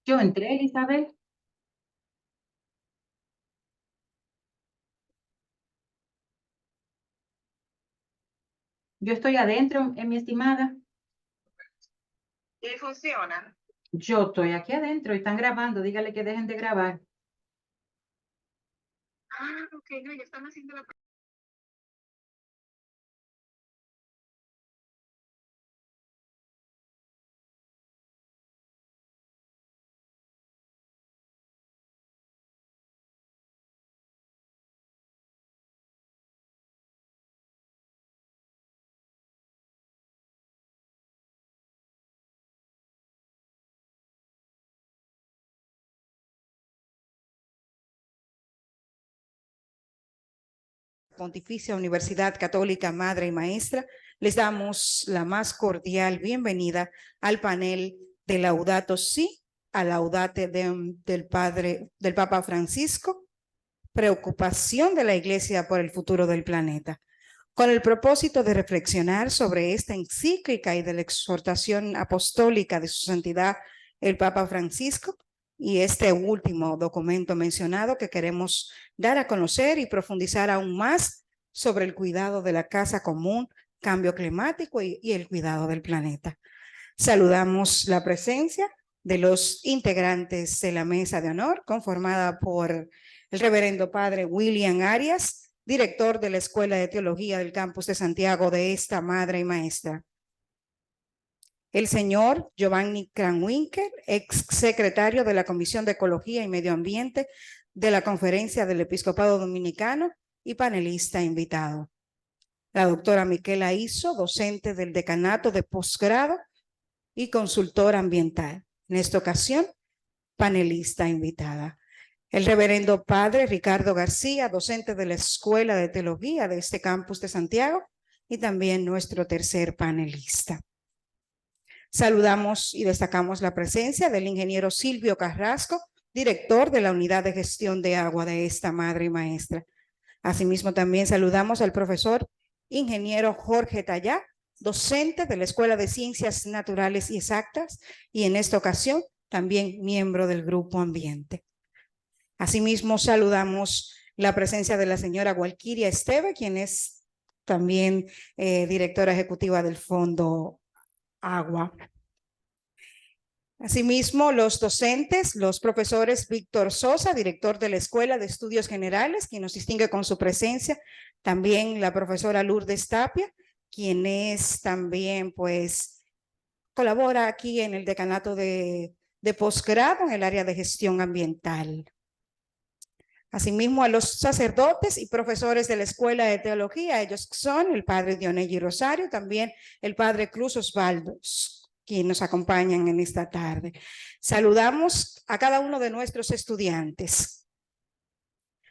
Yo entré, Elizabeth. Yo estoy adentro, mi estimada. ¿Y funciona? Yo estoy aquí adentro y están grabando. Dígale que dejen de grabar. Ah, ok, no, ya están haciendo la... Pontificia Universidad Católica Madre y Maestra, les damos la más cordial bienvenida al panel de Laudato Si, a Laudate del Papa Francisco, preocupación de la Iglesia por el futuro del planeta, con el propósito de reflexionar sobre esta encíclica y de la exhortación apostólica de su santidad el Papa Francisco y este último documento mencionado que queremos dar a conocer y profundizar aún más sobre el cuidado de la casa común, cambio climático y el cuidado del planeta. Saludamos la presencia de los integrantes de la mesa de honor, conformada por el reverendo padre William Arias, director de la Escuela de Teología del Campus de Santiago de esta Madre y Maestra. El señor Giovanni Kranwinkel, ex secretario de la Comisión de Ecología y Medio Ambiente de la Conferencia del Episcopado Dominicano y panelista invitado. La doctora Miquela Iso, docente del Decanato de Posgrado y consultora ambiental. En esta ocasión, panelista invitada. El reverendo padre Ricardo García, docente de la Escuela de Teología de este campus de Santiago y también nuestro tercer panelista. Saludamos y destacamos la presencia del ingeniero Silvio Carrasco, director de la Unidad de Gestión de Agua de esta Madre y Maestra. Asimismo, también saludamos al profesor ingeniero Jorge Tallá, docente de la Escuela de Ciencias Naturales y Exactas y en esta ocasión también miembro del Grupo Ambiente. Asimismo, saludamos la presencia de la señora Walquiria Esteve, quien es también directora ejecutiva del Fondo Agua. Asimismo, los docentes, los profesores Víctor Sosa, director de la Escuela de Estudios Generales, quien nos distingue con su presencia, también la profesora Lourdes Tapia, quien es también, pues, colabora aquí en el decanato de posgrado en el área de gestión ambiental. Asimismo, a los sacerdotes y profesores de la Escuela de Teología, ellos son el padre Dionelli Rosario, también el padre Cruz Osvaldo, quienes nos acompañan en esta tarde. Saludamos a cada uno de nuestros estudiantes,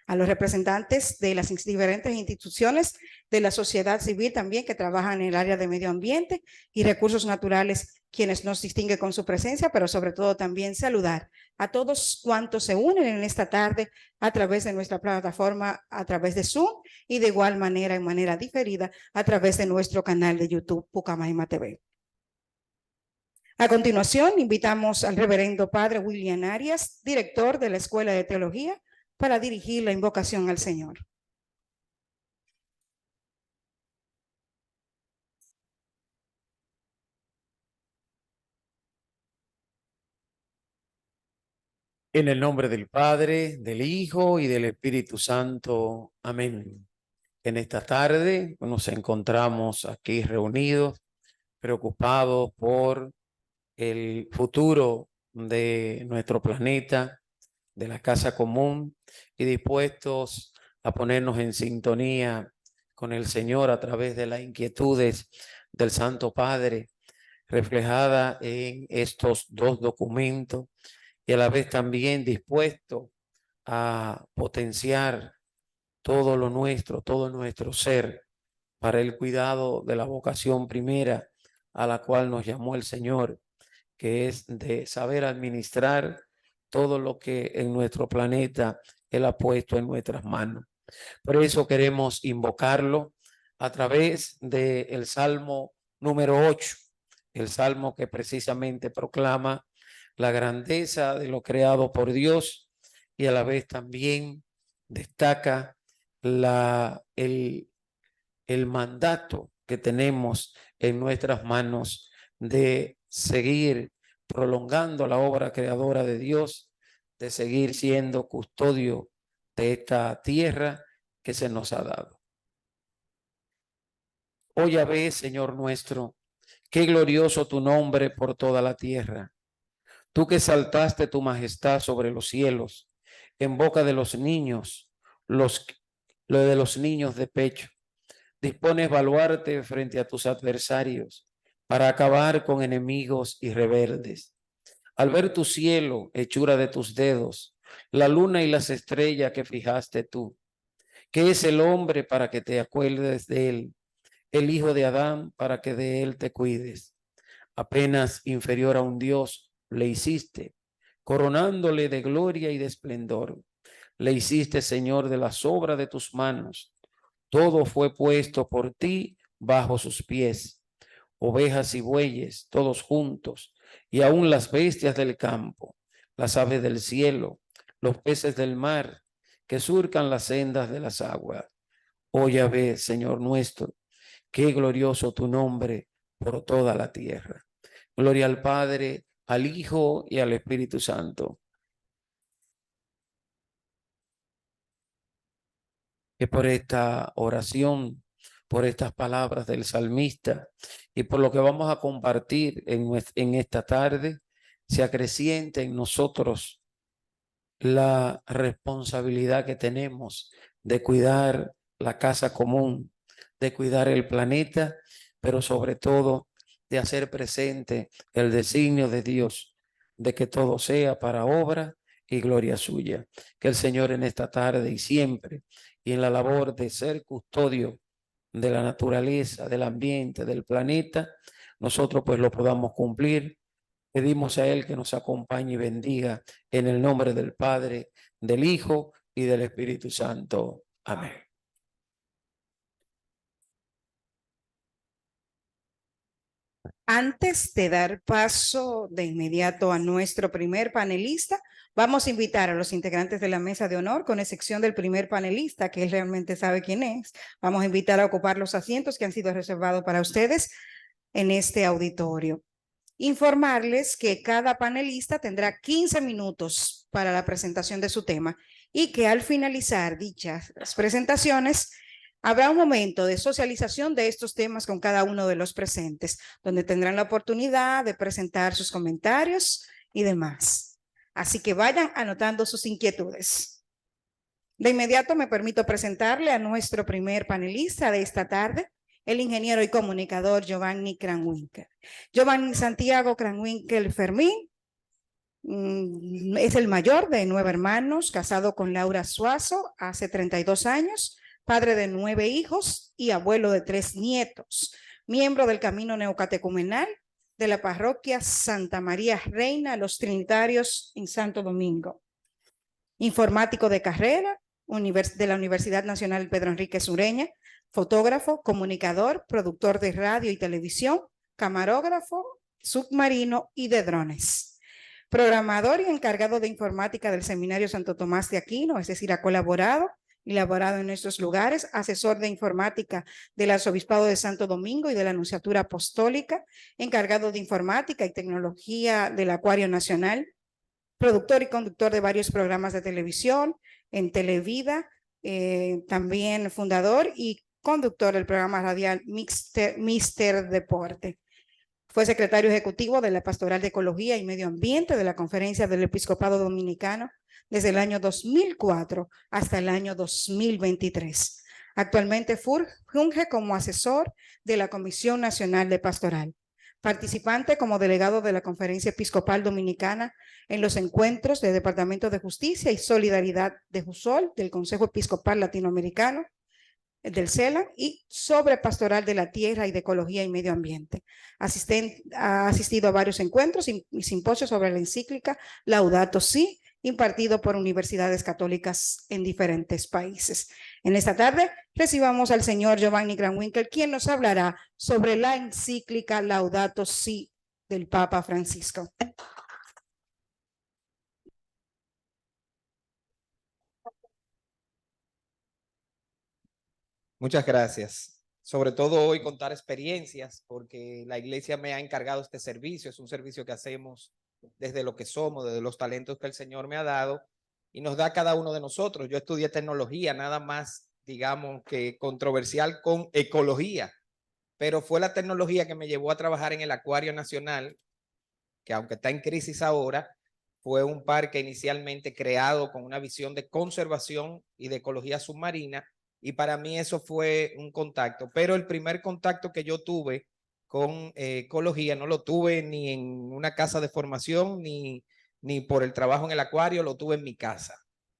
a los representantes de las diferentes instituciones de la sociedad civil también que trabajan en el área de medio ambiente y recursos naturales, quienes nos distinguen con su presencia, pero sobre todo también saludar a todos cuantos se unen en esta tarde a través de nuestra plataforma, a través de Zoom y de igual manera, en manera diferida, a través de nuestro canal de YouTube Pucamaima TV. A continuación, invitamos al reverendo padre William Arias, director de la Escuela de Teología, para dirigir la invocación al Señor. En el nombre del Padre, del Hijo y del Espíritu Santo. Amén. En esta tarde nos encontramos aquí reunidos, preocupados por el futuro de nuestro planeta, de la casa común y dispuestos a ponernos en sintonía con el Señor a través de las inquietudes del Santo Padre, reflejada en estos dos documentos y a la vez también dispuesto a potenciar todo lo nuestro, todo nuestro ser para el cuidado de la vocación primera a la cual nos llamó el Señor, que es de saber administrar todo lo que en nuestro planeta Él ha puesto en nuestras manos. Por eso queremos invocarlo a través del Salmo número 8, el Salmo que precisamente proclama: la grandeza de lo creado por Dios y a la vez también destaca el mandato que tenemos en nuestras manos de seguir prolongando la obra creadora de Dios, de seguir siendo custodio de esta tierra que se nos ha dado. Oh Yahvé, Señor nuestro, qué glorioso tu nombre por toda la tierra. Tú que exaltaste tu majestad sobre los cielos, en boca de los niños, lo de los niños de pecho. Dispones baluarte frente a tus adversarios para acabar con enemigos y rebeldes. Al ver tu cielo, hechura de tus dedos, la luna y las estrellas que fijaste tú, ¿qué es el hombre para que te acuerdes de él? El hijo de Adán para que de él te cuides. Apenas inferior a un Dios le hiciste, coronándole de gloria y de esplendor. Le hiciste Señor de las obras de tus manos. Todo fue puesto por ti bajo sus pies. Ovejas y bueyes, todos juntos, y aún las bestias del campo, las aves del cielo, los peces del mar, que surcan las sendas de las aguas. Oh Yahvé, Señor nuestro, qué glorioso tu nombre por toda la tierra. Gloria al Padre, al Hijo y al Espíritu Santo. Que por esta oración, por estas palabras del salmista y por lo que vamos a compartir en esta tarde, se acreciente en nosotros la responsabilidad que tenemos de cuidar la casa común, de cuidar el planeta, pero sobre todo de hacer presente el designio de Dios, de que todo sea para obra y gloria suya. Que el Señor en esta tarde y siempre, y en la labor de ser custodio de la naturaleza, del ambiente, del planeta, nosotros pues lo podamos cumplir. Pedimos a Él que nos acompañe y bendiga en el nombre del Padre, del Hijo y del Espíritu Santo. Amén. Antes de dar paso de inmediato a nuestro primer panelista, vamos a invitar a los integrantes de la mesa de honor, con excepción del primer panelista, que él realmente sabe quién es. Vamos a invitar a ocupar los asientos que han sido reservados para ustedes en este auditorio. Informarles que cada panelista tendrá 15 minutos para la presentación de su tema y que al finalizar dichas presentaciones habrá un momento de socialización de estos temas con cada uno de los presentes, donde tendrán la oportunidad de presentar sus comentarios y demás. Así que vayan anotando sus inquietudes. De inmediato me permito presentarle a nuestro primer panelista de esta tarde, el ingeniero y comunicador Giovanni Kranwinkel. Giovanni Santiago Kranwinkel Fermín es el mayor de 9 hermanos, casado con Laura Suazo hace 32 años, padre de 9 hijos y abuelo de 3 nietos, miembro del Camino Neocatecumenal de la parroquia Santa María Reina Los Trinitarios en Santo Domingo. Informático de carrera de la Universidad Nacional Pedro Enrique Sureña, fotógrafo, comunicador, productor de radio y televisión, camarógrafo, submarino y de drones. Programador y encargado de informática del Seminario Santo Tomás de Aquino, es decir, ha colaborado y laborado en estos lugares, asesor de informática del Arzobispado de Santo Domingo y de la Anunciatura Apostólica, encargado de informática y tecnología del Acuario Nacional, productor y conductor de varios programas de televisión, en Televida, también fundador y conductor del programa radial Mister Deporte. Fue secretario ejecutivo de la Pastoral de Ecología y Medio Ambiente de la Conferencia del Episcopado Dominicano desde el año 2004 hasta el año 2023. Actualmente funge como asesor de la Comisión Nacional de Pastoral, participante como delegado de la Conferencia Episcopal Dominicana en los encuentros del Departamento de Justicia y Solidaridad de JUSOL, del Consejo Episcopal Latinoamericano, del CELAN, y sobre Pastoral de la Tierra y de Ecología y Medio Ambiente. Ha asistido a varios encuentros y simposios sobre la encíclica Laudato Si, impartido por universidades católicas en diferentes países. En esta tarde recibamos al señor Giovanni Kranwinkel, quien nos hablará sobre la encíclica Laudato Si del Papa Francisco. Muchas gracias. Sobre todo hoy contar experiencias, porque la iglesia me ha encargado este servicio. Es un servicio que hacemos desde lo que somos, desde los talentos que el Señor me ha dado y nos da a cada uno de nosotros. Yo estudié tecnología, nada más, digamos, que controversial con ecología, pero fue la tecnología que me llevó a trabajar en el Acuario Nacional, que aunque está en crisis ahora, fue un parque inicialmente creado con una visión de conservación y de ecología submarina, y para mí eso fue un contacto. Pero el primer contacto que yo tuve con ecología no lo tuve ni en una casa de formación, ni por el trabajo en el acuario, lo tuve en mi casa.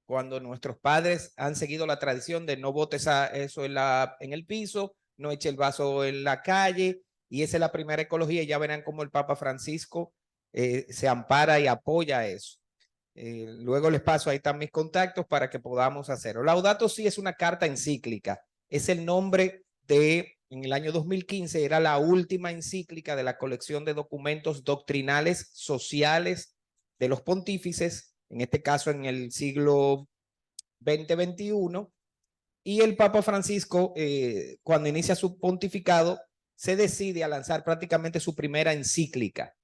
Cuando nuestros padres han seguido la tradición de no botes eso en el piso, no eche el vaso en la calle, y esa es la primera ecología, y ya verán cómo el Papa Francisco se ampara y apoya eso. Luego les paso, ahí están mis contactos para que podamos hacerlo. Laudato Si es una carta encíclica, es el nombre de, en el año 2015, era la última encíclica de la colección de documentos doctrinales sociales de los pontífices, en este caso en el siglo XX-XXI, y el Papa Francisco, cuando inicia su pontificado, se decide a lanzar prácticamente su primera encíclica.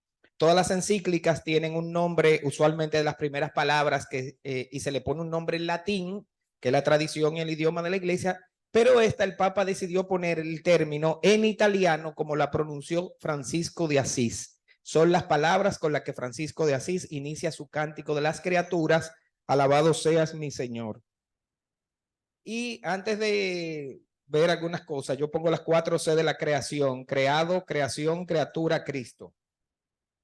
Todas las encíclicas tienen un nombre, usualmente de las primeras palabras, y se le pone un nombre en latín, que es la tradición y el idioma de la iglesia, pero el Papa decidió poner el término en italiano como la pronunció Francisco de Asís. Son las palabras con las que Francisco de Asís inicia su cántico de las criaturas, alabado seas mi Señor. Y antes de ver algunas cosas, yo pongo las 4 C de la creación: creado, creación, criatura, Cristo.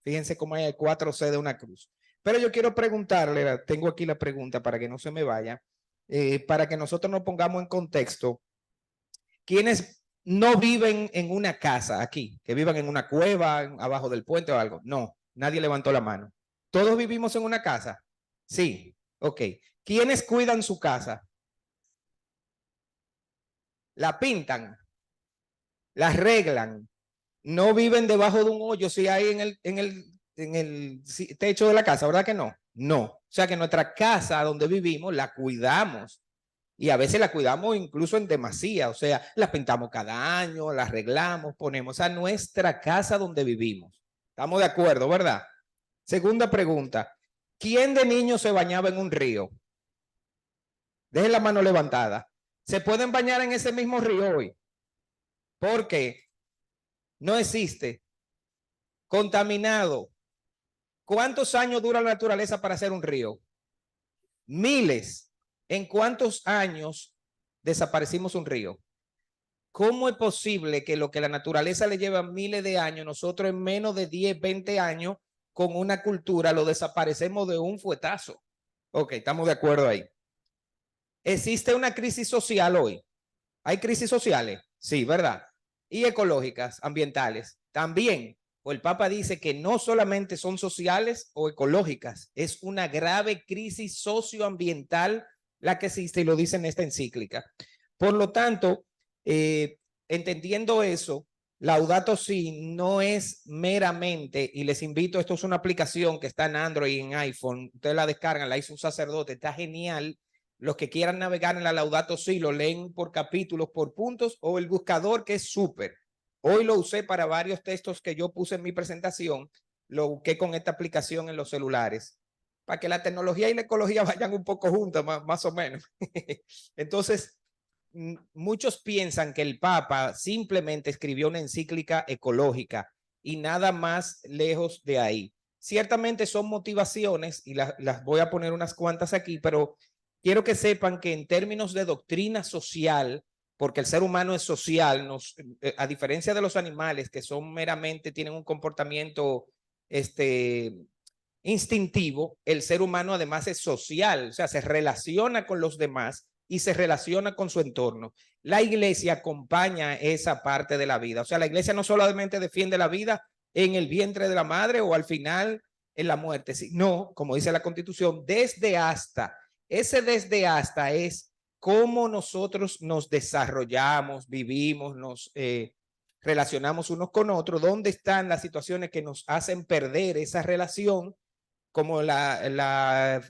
Fíjense cómo hay 4 C de una cruz. Pero yo quiero preguntarle, tengo aquí la pregunta para que no se me vaya, para que nosotros nos pongamos en contexto. ¿Quiénes no viven en una casa aquí? Que vivan en una cueva, abajo del puente o algo. No, nadie levantó la mano. ¿Todos vivimos en una casa? Sí, ok. ¿Quiénes cuidan su casa? La pintan, la arreglan. No viven debajo de un hoyo si hay en el techo de la casa, ¿verdad que no? No. O sea que nuestra casa donde vivimos la cuidamos, y a veces la cuidamos incluso en demasía, o sea, la pintamos cada año, la arreglamos, ponemos a nuestra casa donde vivimos. ¿Estamos de acuerdo, verdad? Segunda pregunta: ¿quién de niño se bañaba en un río? Dejen la mano levantada. ¿Se pueden bañar en ese mismo río hoy? ¿Por qué? No existe. Contaminado. ¿Cuántos años dura la naturaleza para hacer un río? Miles. ¿En cuántos años desaparecimos un río? ¿Cómo es posible que lo que la naturaleza le lleva miles de años, nosotros en menos de 10, 20 años, con una cultura, lo desaparecemos de un fuetazo? Ok, estamos de acuerdo ahí. ¿Existe una crisis social hoy? ¿Hay crisis sociales? Sí, ¿verdad? Y ecológicas, ambientales, también. O el Papa dice que no solamente son sociales o ecológicas, es una grave crisis socioambiental la que existe, y lo dice en esta encíclica. Por lo tanto, entendiendo eso, Laudato Si no es meramente, y les invito, esto es una aplicación que está en Android y en iPhone, ustedes la descargan, la hizo un sacerdote, está genial. Los que quieran navegar en la Laudato Si lo leen por capítulos, por puntos, o el buscador, que es súper. Hoy lo usé para varios textos que yo puse en mi presentación, lo busqué con esta aplicación en los celulares, para que la tecnología y la ecología vayan un poco juntas, más o menos. Entonces, muchos piensan que el Papa simplemente escribió una encíclica ecológica y nada más lejos de ahí. Ciertamente son motivaciones, y las voy a poner unas cuantas aquí, pero quiero que sepan que en términos de doctrina social, porque el ser humano es social, a diferencia de los animales que son meramente, tienen un comportamiento instintivo, el ser humano además es social, o sea, se relaciona con los demás y se relaciona con su entorno. La iglesia acompaña esa parte de la vida, o sea, la iglesia no solamente defiende la vida en el vientre de la madre o al final en la muerte, sino, como dice la Constitución, desde hasta. Ese desde hasta es cómo nosotros nos desarrollamos, vivimos, nos relacionamos unos con otros, dónde están las situaciones que nos hacen perder esa relación, como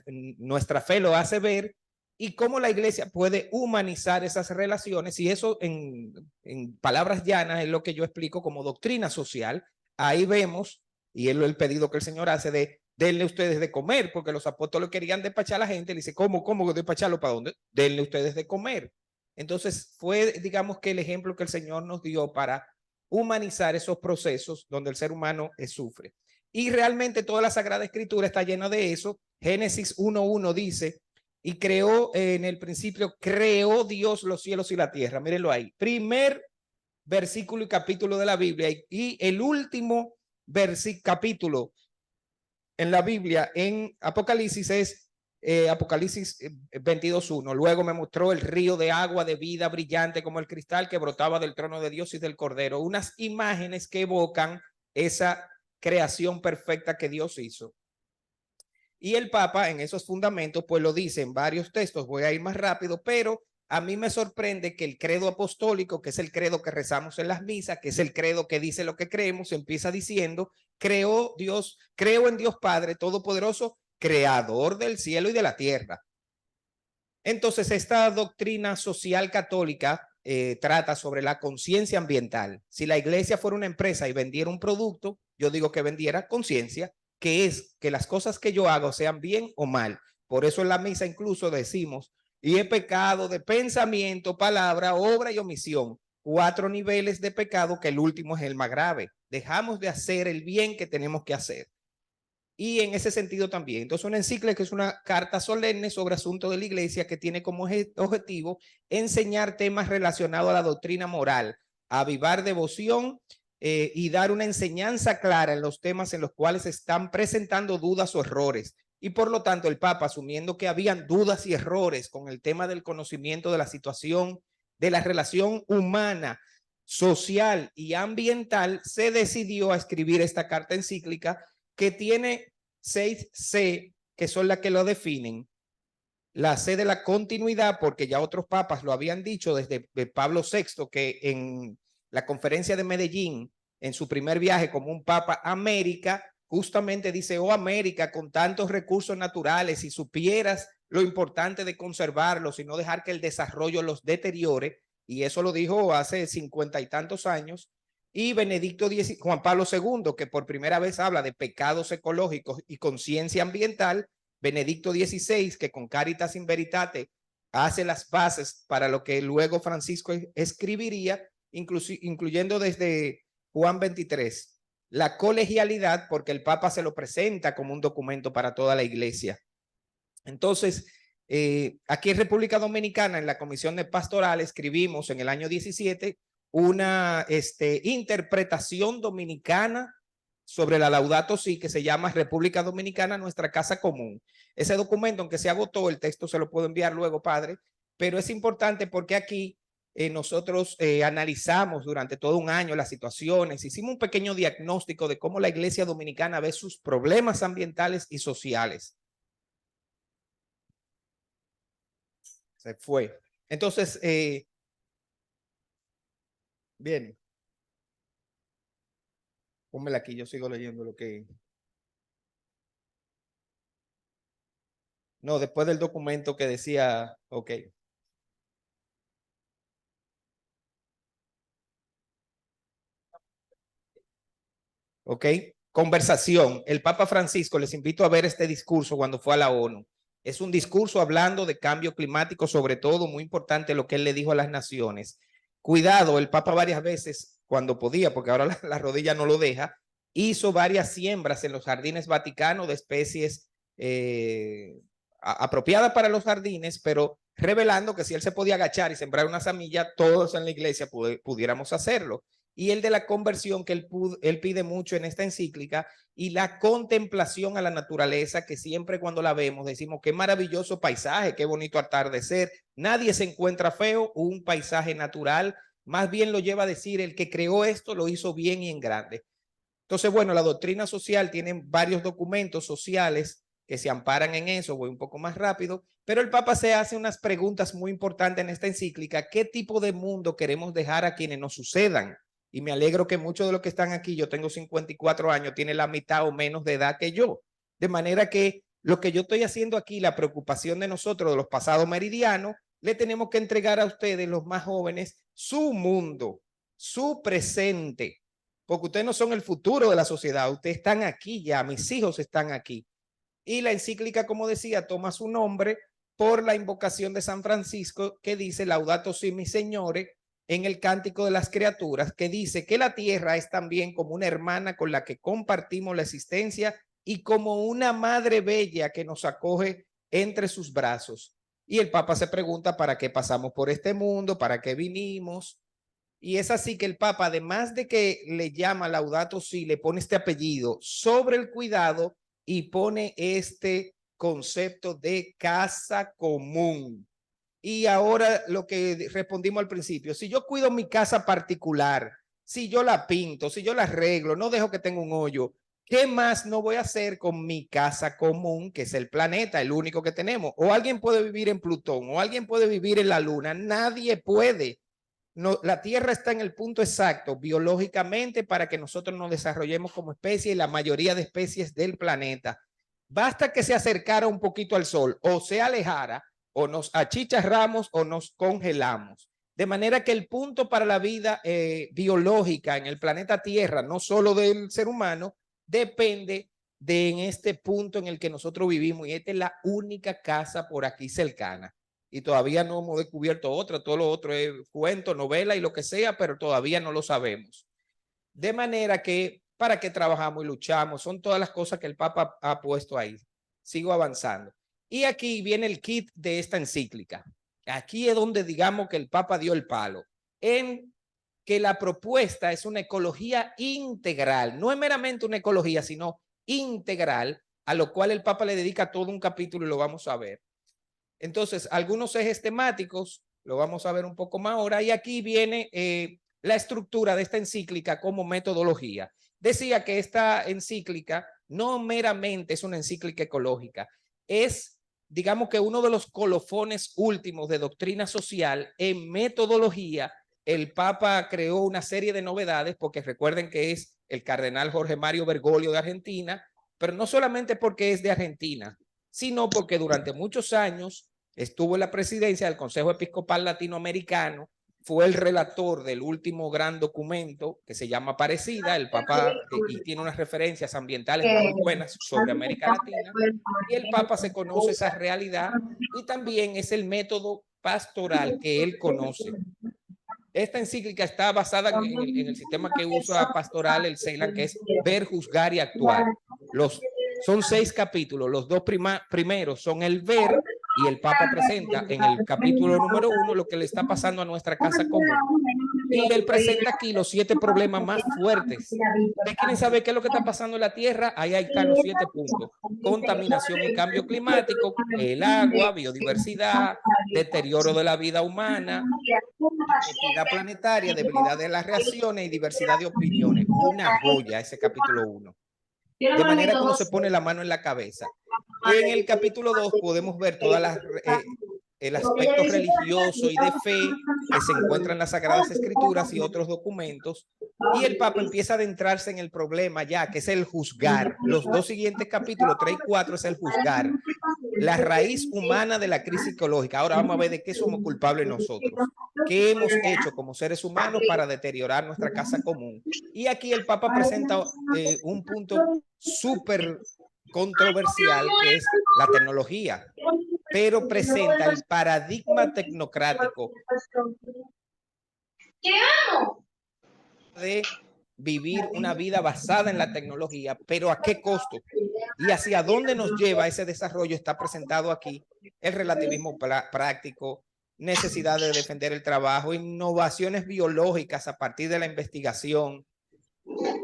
nuestra fe lo hace ver, y cómo la iglesia puede humanizar esas relaciones, y eso en palabras llanas es lo que yo explico como doctrina social. Ahí vemos, y es el pedido que el Señor hace de denle ustedes de comer, porque los apóstoles querían despachar a la gente. Le dice, ¿cómo despacharlo? ¿Para dónde? Denle ustedes de comer. Entonces fue, digamos, que el ejemplo que el Señor nos dio para humanizar esos procesos donde el ser humano sufre. Y realmente toda la Sagrada Escritura está llena de eso. Génesis 1:1 dice, y creó en el principio, creó Dios los cielos y la tierra. Mírenlo ahí. Primer versículo y capítulo de la Biblia, y el último capítulo en la Biblia, en Apocalipsis, es Apocalipsis 22:1. Luego me mostró el río de agua de vida brillante como el cristal que brotaba del trono de Dios y del Cordero. Unas imágenes que evocan esa creación perfecta que Dios hizo. Y el Papa en esos fundamentos pues lo dice en varios textos. Voy a ir más rápido, pero a mí me sorprende que el credo apostólico, que es el credo que rezamos en las misas, que es el credo que dice lo que creemos, empieza diciendo, creo en Dios Padre Todopoderoso, creador del cielo y de la tierra. Entonces, esta doctrina social católica trata sobre la conciencia ambiental. Si la iglesia fuera una empresa y vendiera un producto, yo digo que vendiera conciencia, que es que las cosas que yo hago sean bien o mal. Por eso en la misa incluso decimos, y he pecado de pensamiento, palabra, obra y omisión. 4 niveles de pecado, que el último es el más grave. Dejamos de hacer el bien que tenemos que hacer. Y en ese sentido también. Entonces, una encíclica es una carta solemne sobre asuntos de la iglesia que tiene como objetivo enseñar temas relacionados a la doctrina moral, avivar devoción y dar una enseñanza clara en los temas en los cuales se están presentando dudas o errores. Y por lo tanto, el Papa, asumiendo que habían dudas y errores con el tema del conocimiento de la situación, de la relación humana, social y ambiental, se decidió a escribir esta carta encíclica que tiene 6 C, que son las que lo definen. La C de la continuidad, porque ya otros papas lo habían dicho desde Pablo VI, que en la conferencia de Medellín, en su primer viaje como un papa a América, justamente dice, oh América, con tantos recursos naturales, si supieras lo importante de conservarlos y no dejar que el desarrollo los deteriore, y eso lo dijo hace 50 y tantos años. Y Juan Pablo II, que por primera vez habla de pecados ecológicos y conciencia ambiental. Benedicto XVI, que con Caritas in Veritate hace las bases para lo que luego Francisco escribiría, incluyendo desde Juan 23. La colegialidad, porque el Papa se lo presenta como un documento para toda la iglesia. Entonces, aquí en República Dominicana, en la Comisión de Pastoral, escribimos en el año 17 una interpretación dominicana sobre la Laudato Si, que se llama República Dominicana, nuestra casa común. Ese documento, aunque se agotó, el texto se lo puedo enviar luego, padre, pero es importante porque aquí nosotros analizamos durante todo un año las situaciones, hicimos un pequeño diagnóstico de cómo la iglesia dominicana ve sus problemas ambientales y sociales. Se fue. Entonces, bien. Pónmela aquí, yo sigo leyendo lo que... No, después del documento que decía, ok. Ok, conversación. El Papa Francisco, les invito a ver este discurso cuando fue a la ONU. Es un discurso hablando de cambio climático, sobre todo, muy importante lo que él le dijo a las naciones. Cuidado, el Papa varias veces, cuando podía, porque ahora la rodilla no lo deja, hizo varias siembras en los jardines vaticanos de especies apropiadas para los jardines, pero revelando que si él se podía agachar y sembrar una semilla, todos en la iglesia pudiéramos hacerlo. Y el de la conversión que él pide mucho en esta encíclica, y la contemplación a la naturaleza, que siempre cuando la vemos decimos qué maravilloso paisaje, qué bonito atardecer. Nadie se encuentra feo un paisaje natural, más bien lo lleva a decir el que creó esto lo hizo bien y en grande. Entonces, bueno, la doctrina social tiene varios documentos sociales que se amparan en eso. Voy un poco más rápido, pero el Papa se hace unas preguntas muy importantes en esta encíclica. ¿Qué tipo de mundo queremos dejar a quienes nos sucedan? Y me alegro que muchos de los que están aquí, yo tengo 54 años, tienen la mitad o menos de edad que yo. De manera que Lo que yo estoy haciendo aquí, la preocupación de nosotros, de los pasados meridianos, le tenemos que entregar a ustedes, los más jóvenes, su mundo, su presente, porque ustedes no son el futuro de la sociedad, ustedes están aquí ya, mis hijos están aquí. Y la encíclica, como decía, toma su nombre por la invocación de San Francisco que dice Laudato si mis señores en el Cántico de las Criaturas, que dice que la tierra es también como una hermana con la que compartimos la existencia y como una madre bella que nos acoge entre sus brazos. Y el Papa se pregunta para qué pasamos por este mundo, para qué vinimos. Y es así que el Papa, además de que le llama Laudato si, le pone este apellido sobre el cuidado y pone este concepto de casa común. Y ahora lo que respondimos al principio, si yo cuido mi casa particular, si yo la pinto, si yo la arreglo, no dejo que tenga un hoyo, ¿qué más no voy a hacer con mi casa común, que es el planeta, el único que tenemos? O alguien puede vivir en Plutón, o alguien puede vivir en la Luna, nadie puede. No, la Tierra está en el punto exacto biológicamente para que nosotros nos desarrollemos como especie y la mayoría de especies del planeta. Basta que se acercara un poquito al Sol o se alejara, o nos achicharramos o nos congelamos. De manera que el punto para la vida biológica en el planeta Tierra, no solo del ser humano, depende de en este punto en el que nosotros vivimos, y esta es la única casa por aquí cercana. Y todavía no hemos descubierto otra, todo lo otro es cuento, novela y lo que sea, pero todavía no lo sabemos. De manera que, ¿para qué trabajamos y luchamos? Son todas las cosas que el Papa ha puesto ahí. Sigo avanzando. Y aquí viene el kit de esta encíclica. Aquí es donde digamos que el Papa dio el palo, en que la propuesta es una ecología integral, no es meramente una ecología, sino integral, a lo cual el Papa le dedica todo un capítulo y lo vamos a ver. Entonces, algunos ejes temáticos, lo vamos a ver un poco más ahora, y aquí viene la estructura de esta encíclica como metodología. Decía que esta encíclica no meramente es una encíclica ecológica, es, digamos que uno de los colofones últimos de doctrina social en metodología. El Papa creó una serie de novedades, porque recuerden que es el cardenal Jorge Mario Bergoglio de Argentina, pero no solamente porque es de Argentina, sino porque durante muchos años estuvo en la presidencia del Consejo Episcopal Latinoamericano, fue el relator del último gran documento que se llama Parecida, el Papa, y tiene unas referencias ambientales muy buenas sobre América Latina, y el Papa se conoce esa realidad y también es el método pastoral que él conoce. Esta encíclica está basada en el sistema que usa pastoral el CELAC, que es ver, juzgar y actuar. Son 6 capítulos, los 2 primeros son el ver, y el Papa presenta en el capítulo número 1 lo que le está pasando a nuestra casa común. Y él presenta aquí los 7 problemas más fuertes. ¿Ustedes quieren saber qué es lo que está pasando en la Tierra? Ahí están los 7 puntos. Contaminación y cambio climático, el agua, biodiversidad, deterioro de la vida humana, equidad planetaria, debilidad de las reacciones y diversidad de opiniones. Una joya ese capítulo 1. De manera que uno se pone la mano en la cabeza. En el capítulo 2 podemos ver todas el aspecto religioso y de fe que se encuentra en las Sagradas Escrituras y otros documentos. Y el Papa empieza a adentrarse en el problema ya, que es el juzgar. Los 2 siguientes capítulos, 3 y 4, es el juzgar. La raíz humana de la crisis ecológica. Ahora vamos a ver de qué somos culpables nosotros. ¿Qué hemos hecho como seres humanos para deteriorar nuestra casa común? Y aquí el Papa presenta un punto súper controversial, que es la tecnología, pero presenta el paradigma tecnocrático de vivir una vida basada en la tecnología, pero ¿a qué costo? Y hacia dónde nos lleva ese desarrollo está presentado aquí. El relativismo práctico, necesidad de defender el trabajo, innovaciones biológicas a partir de la investigación.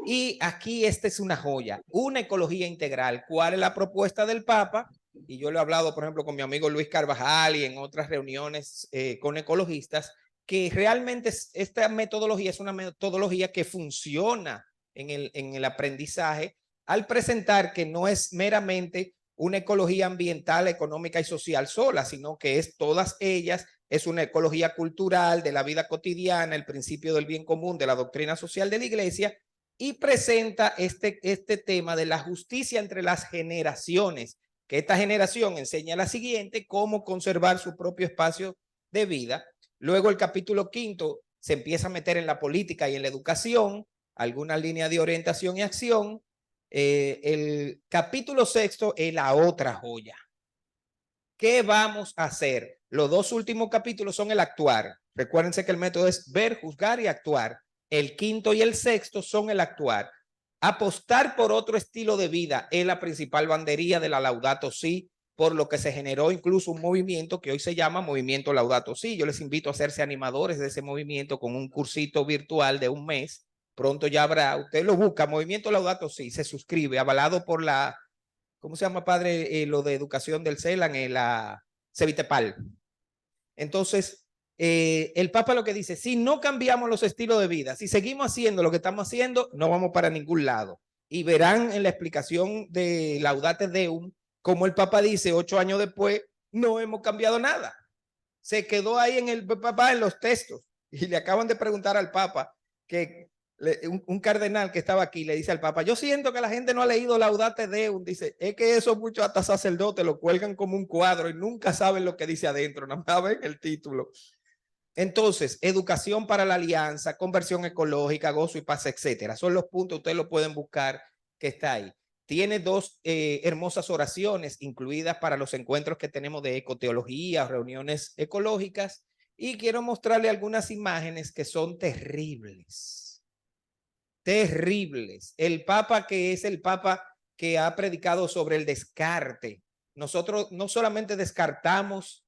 Y aquí esta es una joya, una ecología integral. ¿Cuál es la propuesta del Papa? Y yo lo he hablado, por ejemplo, con mi amigo Luis Carvajal y en otras reuniones con ecologistas, que realmente esta metodología es una metodología que funciona en el aprendizaje, al presentar que no es meramente una ecología ambiental, económica y social sola, sino que es todas ellas, es una ecología cultural de la vida cotidiana, el principio del bien común, de la doctrina social de la Iglesia, y presenta este tema de la justicia entre las generaciones, que esta generación enseña a la siguiente cómo conservar su propio espacio de vida. Luego el capítulo 5 se empieza a meter en la política y en la educación, algunas líneas de orientación y acción. El capítulo 6 es la otra joya. ¿Qué vamos a hacer? Los dos últimos capítulos son el actuar. Recuérdense que el método es ver, juzgar y actuar. El 5 y el 6 son el actuar. Apostar por otro estilo de vida es la principal bandería de la Laudato Si, por lo que se generó incluso un movimiento que hoy se llama Movimiento Laudato Si. Yo les invito a hacerse animadores de ese movimiento con un cursito virtual de un mes. Pronto ya habrá, usted lo busca, Movimiento Laudato Si, se suscribe, avalado por la, ¿cómo se llama, padre? Lo de educación del CELAN, la Cevitepal. Entonces, el Papa lo que dice, si no cambiamos los estilos de vida, si seguimos haciendo lo que estamos haciendo, no vamos para ningún lado. Y verán en la explicación de Laudate Deum, como el Papa dice 8 años después, no hemos cambiado nada. Se quedó ahí en el Papa en los textos. Y le acaban de preguntar al Papa, que un cardenal que estaba aquí le dice al Papa, yo siento que la gente no ha leído Laudate Deum. Dice, es que eso muchos hasta sacerdotes lo cuelgan como un cuadro y nunca saben lo que dice adentro, nada más ven el título. Entonces, educación para la alianza, conversión ecológica, gozo y paz, etcétera. Son los puntos, ustedes lo pueden buscar, que está ahí. Tiene dos hermosas oraciones incluidas para los encuentros que tenemos de ecoteología, reuniones ecológicas, y quiero mostrarle algunas imágenes que son terribles. Terribles. El Papa, que es el Papa que ha predicado sobre el descarte. Nosotros no solamente descartamos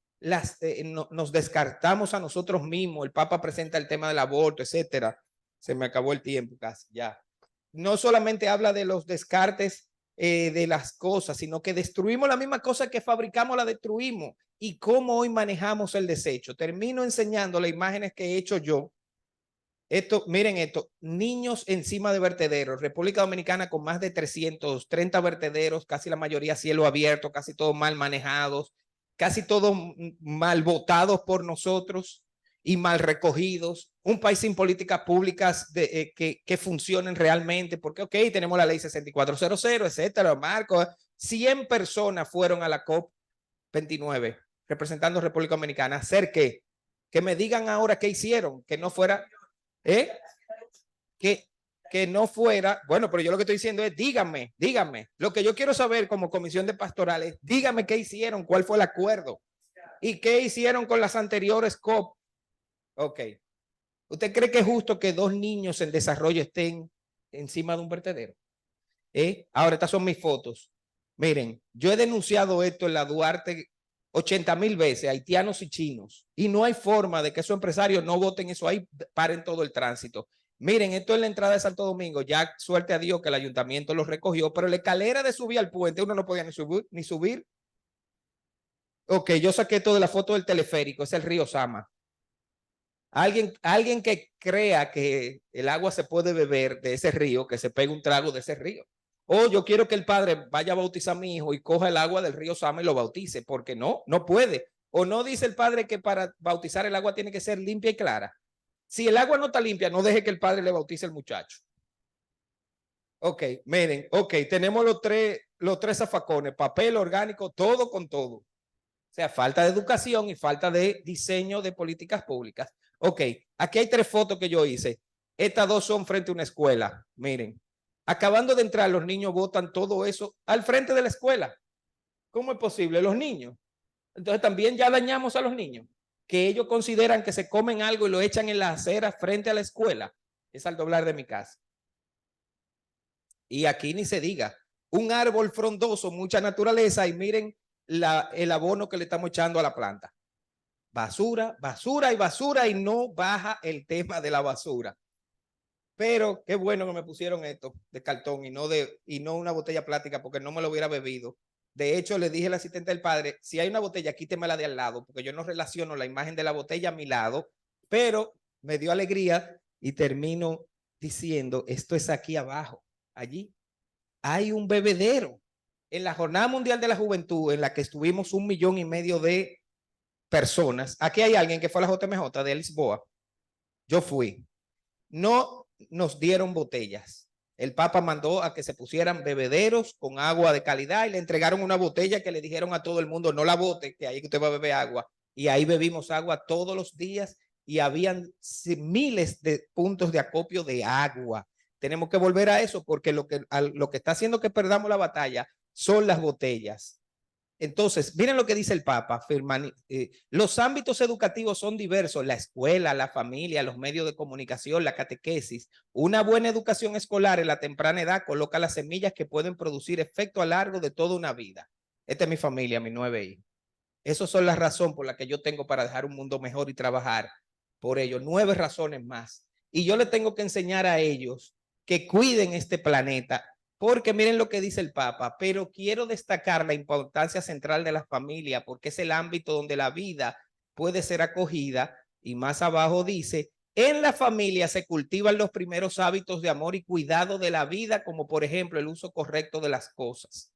nos descartamos a nosotros mismos. El Papa presenta el tema del aborto, etcétera. Se me acabó el tiempo casi, ya. No solamente habla de los descartes de las cosas, sino que destruimos la misma cosa que fabricamos, la destruimos. Y cómo hoy manejamos el desecho. Termino enseñando las imágenes que he hecho yo. Esto, miren esto, niños encima de vertederos. República Dominicana con más de 330 vertederos, casi la mayoría cielo abierto, casi todos mal manejados, casi todos mal votados por nosotros y mal recogidos. Un país sin políticas públicas que funcionen realmente, porque ok, tenemos la ley 6400, etcétera, Marco. 100 personas fueron a la COP29 representando a República Dominicana. ¿Hacer qué? Que me digan ahora qué hicieron, que no fuera... Que no fuera, bueno, pero yo lo que estoy diciendo es, díganme, lo que yo quiero saber como comisión de pastorales, díganme qué hicieron, cuál fue el acuerdo y qué hicieron con las anteriores COP. Ok, ¿usted cree que es justo que 2 niños en desarrollo estén encima de un vertedero? Ahora, estas son mis fotos. Miren, yo he denunciado esto en la Duarte 80,000 veces, haitianos y chinos, y no hay forma de que esos empresarios no voten eso ahí, paren todo el tránsito. Miren, esto es la entrada de Santo Domingo, ya suerte a Dios que el ayuntamiento lo recogió, pero la escalera de subir al puente uno no podía ni subir. Ok, yo saqué esto de la foto del teleférico, es el río Sama. Alguien que crea que el agua se puede beber de ese río, que se pegue un trago de ese río. O yo quiero que el padre vaya a bautizar a mi hijo y coja el agua del río Sama y lo bautice, porque no puede. O no dice el padre que para bautizar el agua tiene que ser limpia y clara. Si el agua no está limpia, no deje que el padre le bautice al muchacho. Ok, miren, ok, tenemos los tres zafacones, papel orgánico, todo con todo. O sea, falta de educación y falta de diseño de políticas públicas. Ok, aquí hay 3 fotos que yo hice. Estas 2 son frente a una escuela. Miren, acabando de entrar, los niños botan todo eso al frente de la escuela. ¿Cómo es posible? Los niños. Entonces también ya dañamos a los niños, que ellos consideran que se comen algo y lo echan en la acera frente a la escuela. Es al doblar de mi casa. Y aquí ni se diga. Un árbol frondoso, mucha naturaleza, y miren el abono que le estamos echando a la planta. Basura, basura y basura, y no baja el tema de la basura. Pero qué bueno que me pusieron esto de cartón y no una botella plástica, porque no me lo hubiera bebido. De hecho, le dije al asistente del padre, si hay una botella, quítemela de al lado, porque yo no relaciono la imagen de la botella a mi lado, pero me dio alegría y termino diciendo, esto es aquí abajo, allí. Hay un bebedero. En la Jornada Mundial de la Juventud, en la que estuvimos 1,5 millones de personas, aquí hay alguien que fue a la JMJ de Lisboa. Yo fui. No nos dieron botellas. El Papa mandó a que se pusieran bebederos con agua de calidad y le entregaron una botella que le dijeron a todo el mundo, no la bote, que ahí usted va a beber agua. Y ahí bebimos agua todos los días y habían miles de puntos de acopio de agua. Tenemos que volver a eso porque lo que está haciendo que perdamos la batalla son las botellas. Entonces, miren lo que dice el Papa, los ámbitos educativos son diversos, la escuela, la familia, los medios de comunicación, la catequesis. Una buena educación escolar en la temprana edad coloca las semillas que pueden producir efecto a largo de toda una vida. Esta es mi familia, mis 9 hijos. Esas son las razones por las que yo tengo para dejar un mundo mejor y trabajar por ello. 9 razones más. Y yo le tengo que enseñar a ellos que cuiden este planeta. Porque miren lo que dice el Papa, pero quiero destacar la importancia central de la familia, porque es el ámbito donde la vida puede ser acogida. Y más abajo dice, en la familia se cultivan los primeros hábitos de amor y cuidado de la vida, como por ejemplo el uso correcto de las cosas.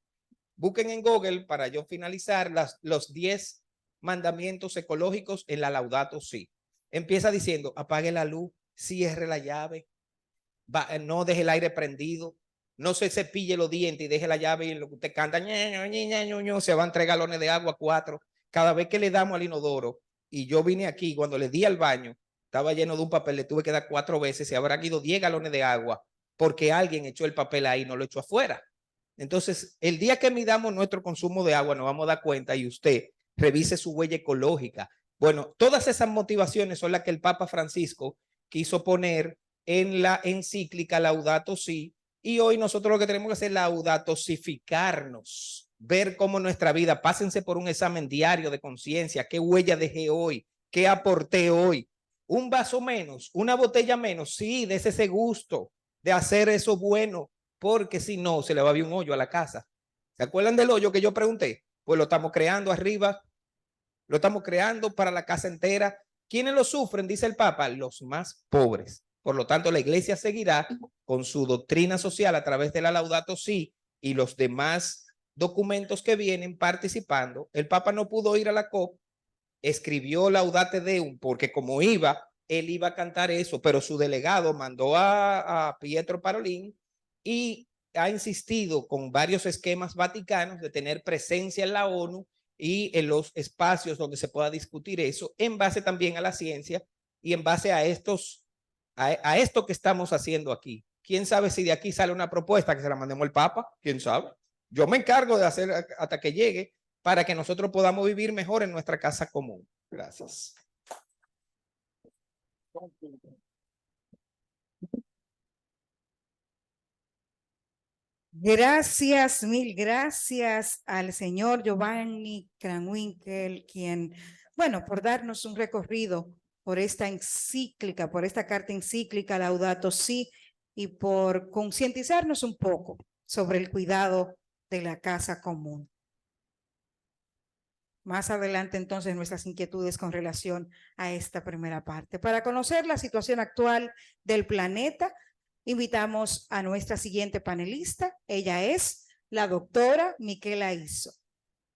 Busquen en Google, para yo finalizar, los 10 mandamientos ecológicos en la Laudato Si. Empieza diciendo, apague la luz, cierre la llave, no deje el aire prendido, no se cepille los dientes y deje la llave y lo que usted canta, se van 3 galones de agua, 4. Cada vez que le damos al inodoro, y yo vine aquí, cuando le di al baño, estaba lleno de un papel, le tuve que dar 4 veces, se habrá ido 10 galones de agua, porque alguien echó el papel ahí, no lo echó afuera. Entonces, el día que midamos nuestro consumo de agua, nos vamos a dar cuenta y usted revise su huella ecológica. Bueno, todas esas motivaciones son las que el Papa Francisco quiso poner en la encíclica Laudato Si, y hoy nosotros lo que tenemos que hacer es laudatosificarnos, ver cómo nuestra vida, pásense por un examen diario de conciencia, qué huella dejé hoy, qué aporté hoy, un vaso menos, una botella menos, sí, dese ese gusto de hacer eso bueno, porque si no, se le va a abrir un hoyo a la casa. ¿Se acuerdan del hoyo que yo pregunté? Pues lo estamos creando arriba, lo estamos creando para la casa entera. ¿Quiénes lo sufren? Dice el Papa, los más pobres. Por lo tanto, la iglesia seguirá con su doctrina social a través de la Laudato Si y los demás documentos que vienen participando. El Papa no pudo ir a la COP, escribió Laudate Deum, porque como él iba a cantar eso, pero su delegado mandó a Pietro Parolin y ha insistido con varios esquemas vaticanos de tener presencia en la ONU y en los espacios donde se pueda discutir eso, en base también a la ciencia y en base a esto que estamos haciendo aquí. ¿Quién sabe si de aquí sale una propuesta que se la mandemos al Papa? ¿Quién sabe? Yo me encargo de hacer hasta que llegue para que nosotros podamos vivir mejor en nuestra casa común. Gracias. Gracias, mil gracias al señor Giovanni Kranwinkel, quien, bueno, por darnos un recorrido por esta encíclica, por esta carta encíclica Laudato Si, y por concientizarnos un poco sobre el cuidado de la casa común. Más adelante, entonces, nuestras inquietudes con relación a esta primera parte. Para conocer la situación actual del planeta, invitamos a nuestra siguiente panelista. Ella es la doctora Miquela Izzo.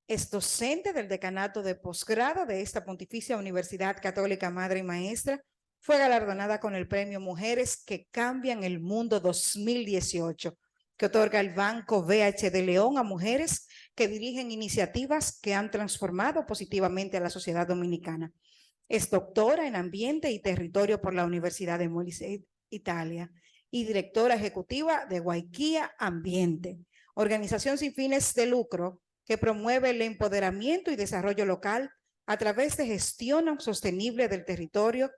Es docente del decanato de posgrado de esta Pontificia Universidad Católica Madre y Maestra. Fue galardonada con el premio Mujeres que Cambian el Mundo 2018, que otorga el Banco VH de León a mujeres que dirigen iniciativas que han transformado positivamente a la sociedad dominicana. Es doctora en Ambiente y Territorio por la Universidad de Molise, Italia, y directora ejecutiva de Guayquía Ambiente, organización sin fines de lucro que promueve el empoderamiento y desarrollo local a través de gestión sostenible del territorio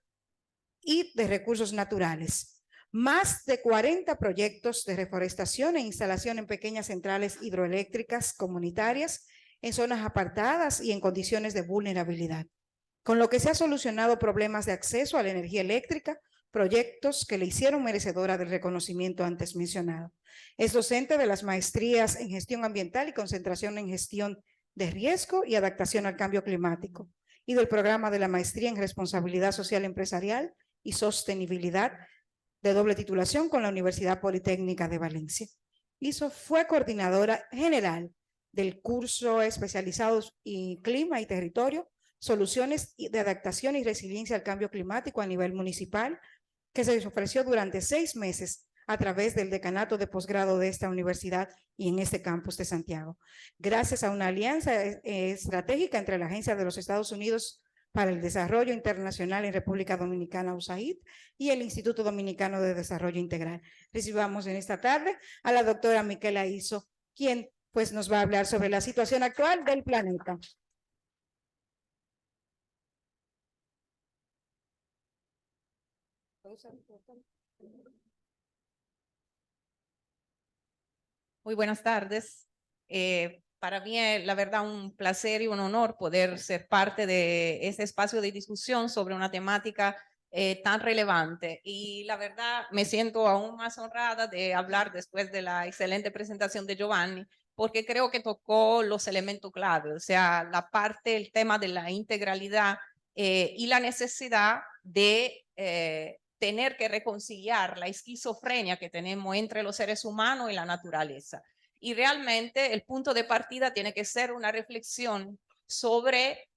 y de recursos naturales. Más de 40 proyectos de reforestación e instalación en pequeñas centrales hidroeléctricas comunitarias en zonas apartadas y en condiciones de vulnerabilidad, con lo que se ha solucionado problemas de acceso a la energía eléctrica, proyectos que le hicieron merecedora del reconocimiento antes mencionado. Es docente de las maestrías en gestión ambiental y concentración en gestión de riesgo y adaptación al cambio climático, y del programa de la maestría en responsabilidad social empresarial y sostenibilidad de doble titulación con la Universidad Politécnica de Valencia. Izzo fue coordinadora general del curso especializado en Clima y Territorio, Soluciones de Adaptación y Resiliencia al Cambio Climático a nivel municipal, que se les ofreció durante 6 meses a través del decanato de posgrado de esta universidad y en este campus de Santiago. Gracias a una alianza estratégica entre la Agencia de los Estados Unidos para el Desarrollo Internacional en República Dominicana, USAID, y el Instituto Dominicano de Desarrollo Integral. Recibamos en esta tarde a la doctora Miquela Izzo, quien pues nos va a hablar sobre la situación actual del planeta. Muy buenas tardes. Para mí es, la verdad, un placer y un honor poder ser parte de este espacio de discusión sobre una temática tan relevante. Y la verdad, me siento aún más honrada de hablar después de la excelente presentación de Giovanni, porque creo que tocó los elementos clave, o sea, la parte, el tema de la integralidad y la necesidad de tener que reconciliar la esquizofrenia que tenemos entre los seres humanos y la naturaleza. Y realmente el punto de partida tiene que ser una reflexión sobre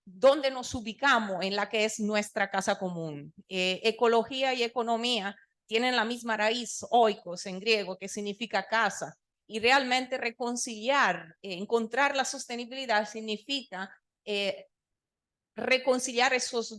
dónde nos ubicamos en la que es nuestra casa común. Ecología y economía tienen la misma raíz, oikos en griego, que significa casa. Y realmente reconciliar, encontrar la sostenibilidad significa reconciliar estas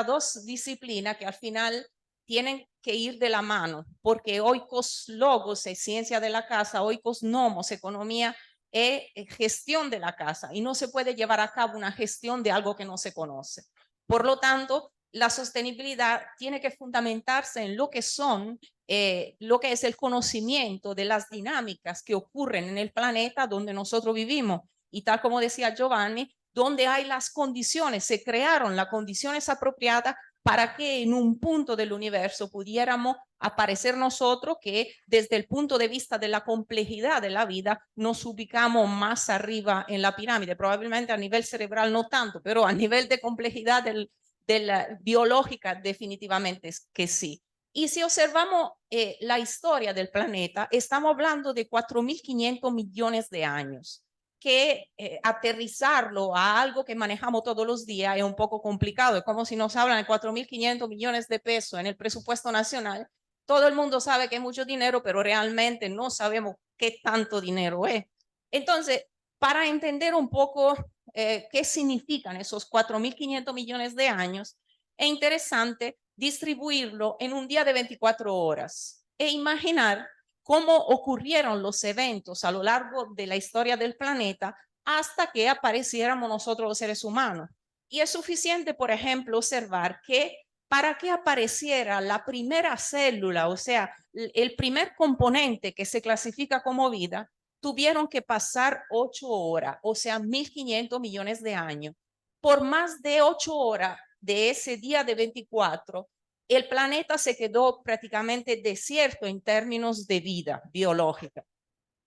dos disciplinas que al final tienen que ir de la mano, porque oikos logos es ciencia de la casa, oikos nomos, economía, es gestión de la casa, y no se puede llevar a cabo una gestión de algo que no se conoce. Por lo tanto, la sostenibilidad tiene que fundamentarse en lo que es el conocimiento de las dinámicas que ocurren en el planeta donde nosotros vivimos. Y tal como decía Giovanni, donde hay las condiciones, se crearon las condiciones apropiadas para que en un punto del universo pudiéramos aparecer nosotros, que desde el punto de vista de la complejidad de la vida nos ubicamos más arriba en la pirámide, probablemente a nivel cerebral no tanto, pero a nivel de complejidad de la biológica definitivamente es que sí. Y si observamos la historia del planeta, estamos hablando de 4.500 millones de años, que aterrizarlo a algo que manejamos todos los días es un poco complicado. Es como si nos hablan de 4.500 millones de pesos en el presupuesto nacional. Todo el mundo sabe que es mucho dinero, pero realmente no sabemos qué tanto dinero es. Entonces, para entender un poco qué significan esos 4.500 millones de años, es interesante distribuirlo en un día de 24 horas e imaginar cómo ocurrieron los eventos a lo largo de la historia del planeta hasta que apareciéramos nosotros los seres humanos. Y es suficiente, por ejemplo, observar que para que apareciera la primera célula, o sea, el primer componente que se clasifica como vida, tuvieron que pasar 8 horas, o sea, 1.500 millones de años. Por más de 8 horas de ese día de 24, el planeta se quedó prácticamente desierto en términos de vida biológica.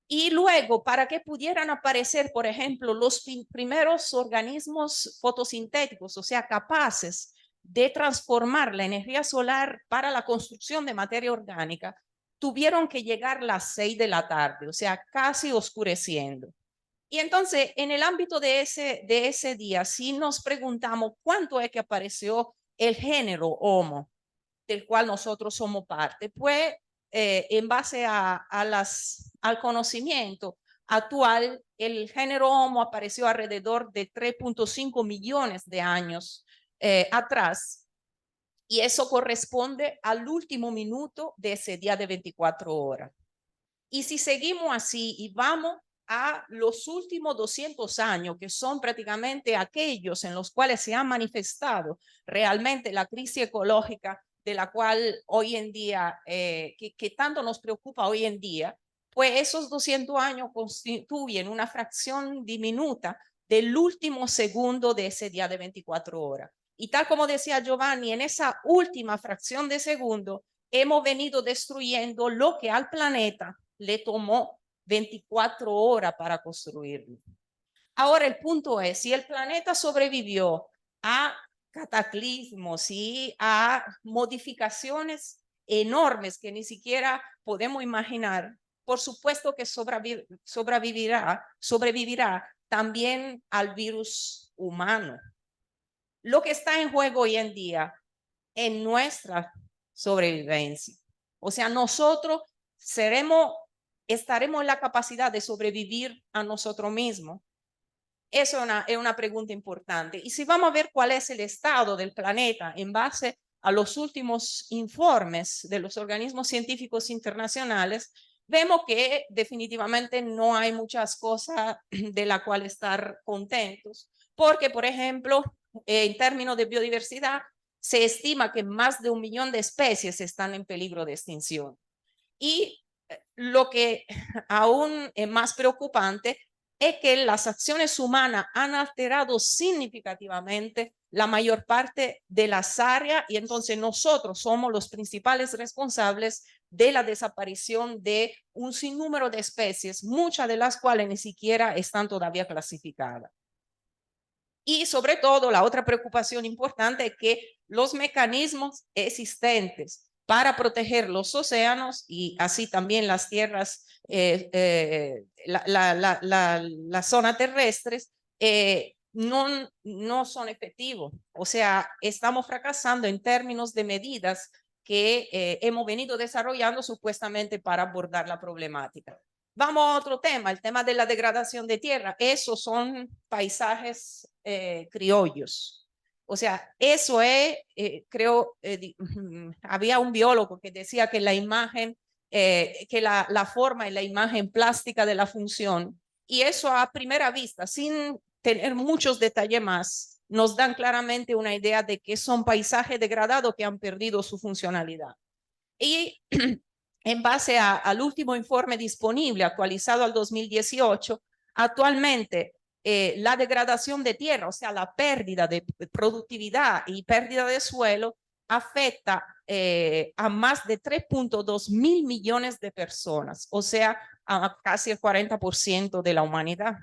Y luego, para que pudieran aparecer, por ejemplo, los primeros organismos fotosintéticos, o sea, capaces de transformar la energía solar para la construcción de materia orgánica, tuvieron que llegar las 6 de la tarde, o sea, casi oscureciendo. Y entonces, en el ámbito de ese día, si nos preguntamos cuánto es que apareció el género Homo, del cual nosotros somos parte, pues en base al conocimiento actual, el género Homo apareció alrededor de 3.5 millones de años atrás, y eso corresponde al último minuto de ese día de 24 horas. Y si seguimos así y vamos a los últimos 200 años, que son prácticamente aquellos en los cuales se ha manifestado realmente la crisis ecológica de la cual hoy en día, que tanto nos preocupa hoy en día, pues esos 200 años constituyen una fracción diminuta del último segundo de ese día de 24 horas. Y tal como decía Giovanni, en esa última fracción de segundo hemos venido destruyendo lo que al planeta le tomó 24 horas para construirlo. Ahora el punto es, si el planeta sobrevivió a cataclismos y a modificaciones enormes que ni siquiera podemos imaginar, por supuesto que sobrevivirá también al virus humano. Lo que está en juego hoy en día es nuestra sobrevivencia. O sea, nosotros estaremos en la capacidad de sobrevivir a nosotros mismos. Eso es una pregunta importante. Y si vamos a ver cuál es el estado del planeta en base a los últimos informes de los organismos científicos internacionales, vemos que definitivamente no hay muchas cosas de las cuales estar contentos, porque, por ejemplo, en términos de biodiversidad, se estima que más de 1 millón de especies están en peligro de extinción. Y lo que aún es más preocupante es que las acciones humanas han alterado significativamente la mayor parte de las áreas y entonces nosotros somos los principales responsables de la desaparición de un sinnúmero de especies, muchas de las cuales ni siquiera están todavía clasificadas. Y sobre todo, la otra preocupación importante es que los mecanismos existentes para proteger los océanos y así también las tierras, las zonas terrestres, no son efectivos. O sea, estamos fracasando en términos de medidas que hemos venido desarrollando supuestamente para abordar la problemática. Vamos a otro tema, el tema de la degradación de tierra. Esos son paisajes criollos. O sea, eso es, creo, había un biólogo que decía que la imagen, que la forma y la imagen plástica de la función, y eso a primera vista, sin tener muchos detalles más, nos dan claramente una idea de que son paisajes degradados que han perdido su funcionalidad. Y en base al último informe disponible, actualizado al 2018, actualmente la degradación de tierra, o sea, la pérdida de productividad y pérdida de suelo, afecta a más de 3.2 mil millones de personas, o sea, a casi el 40% de la humanidad.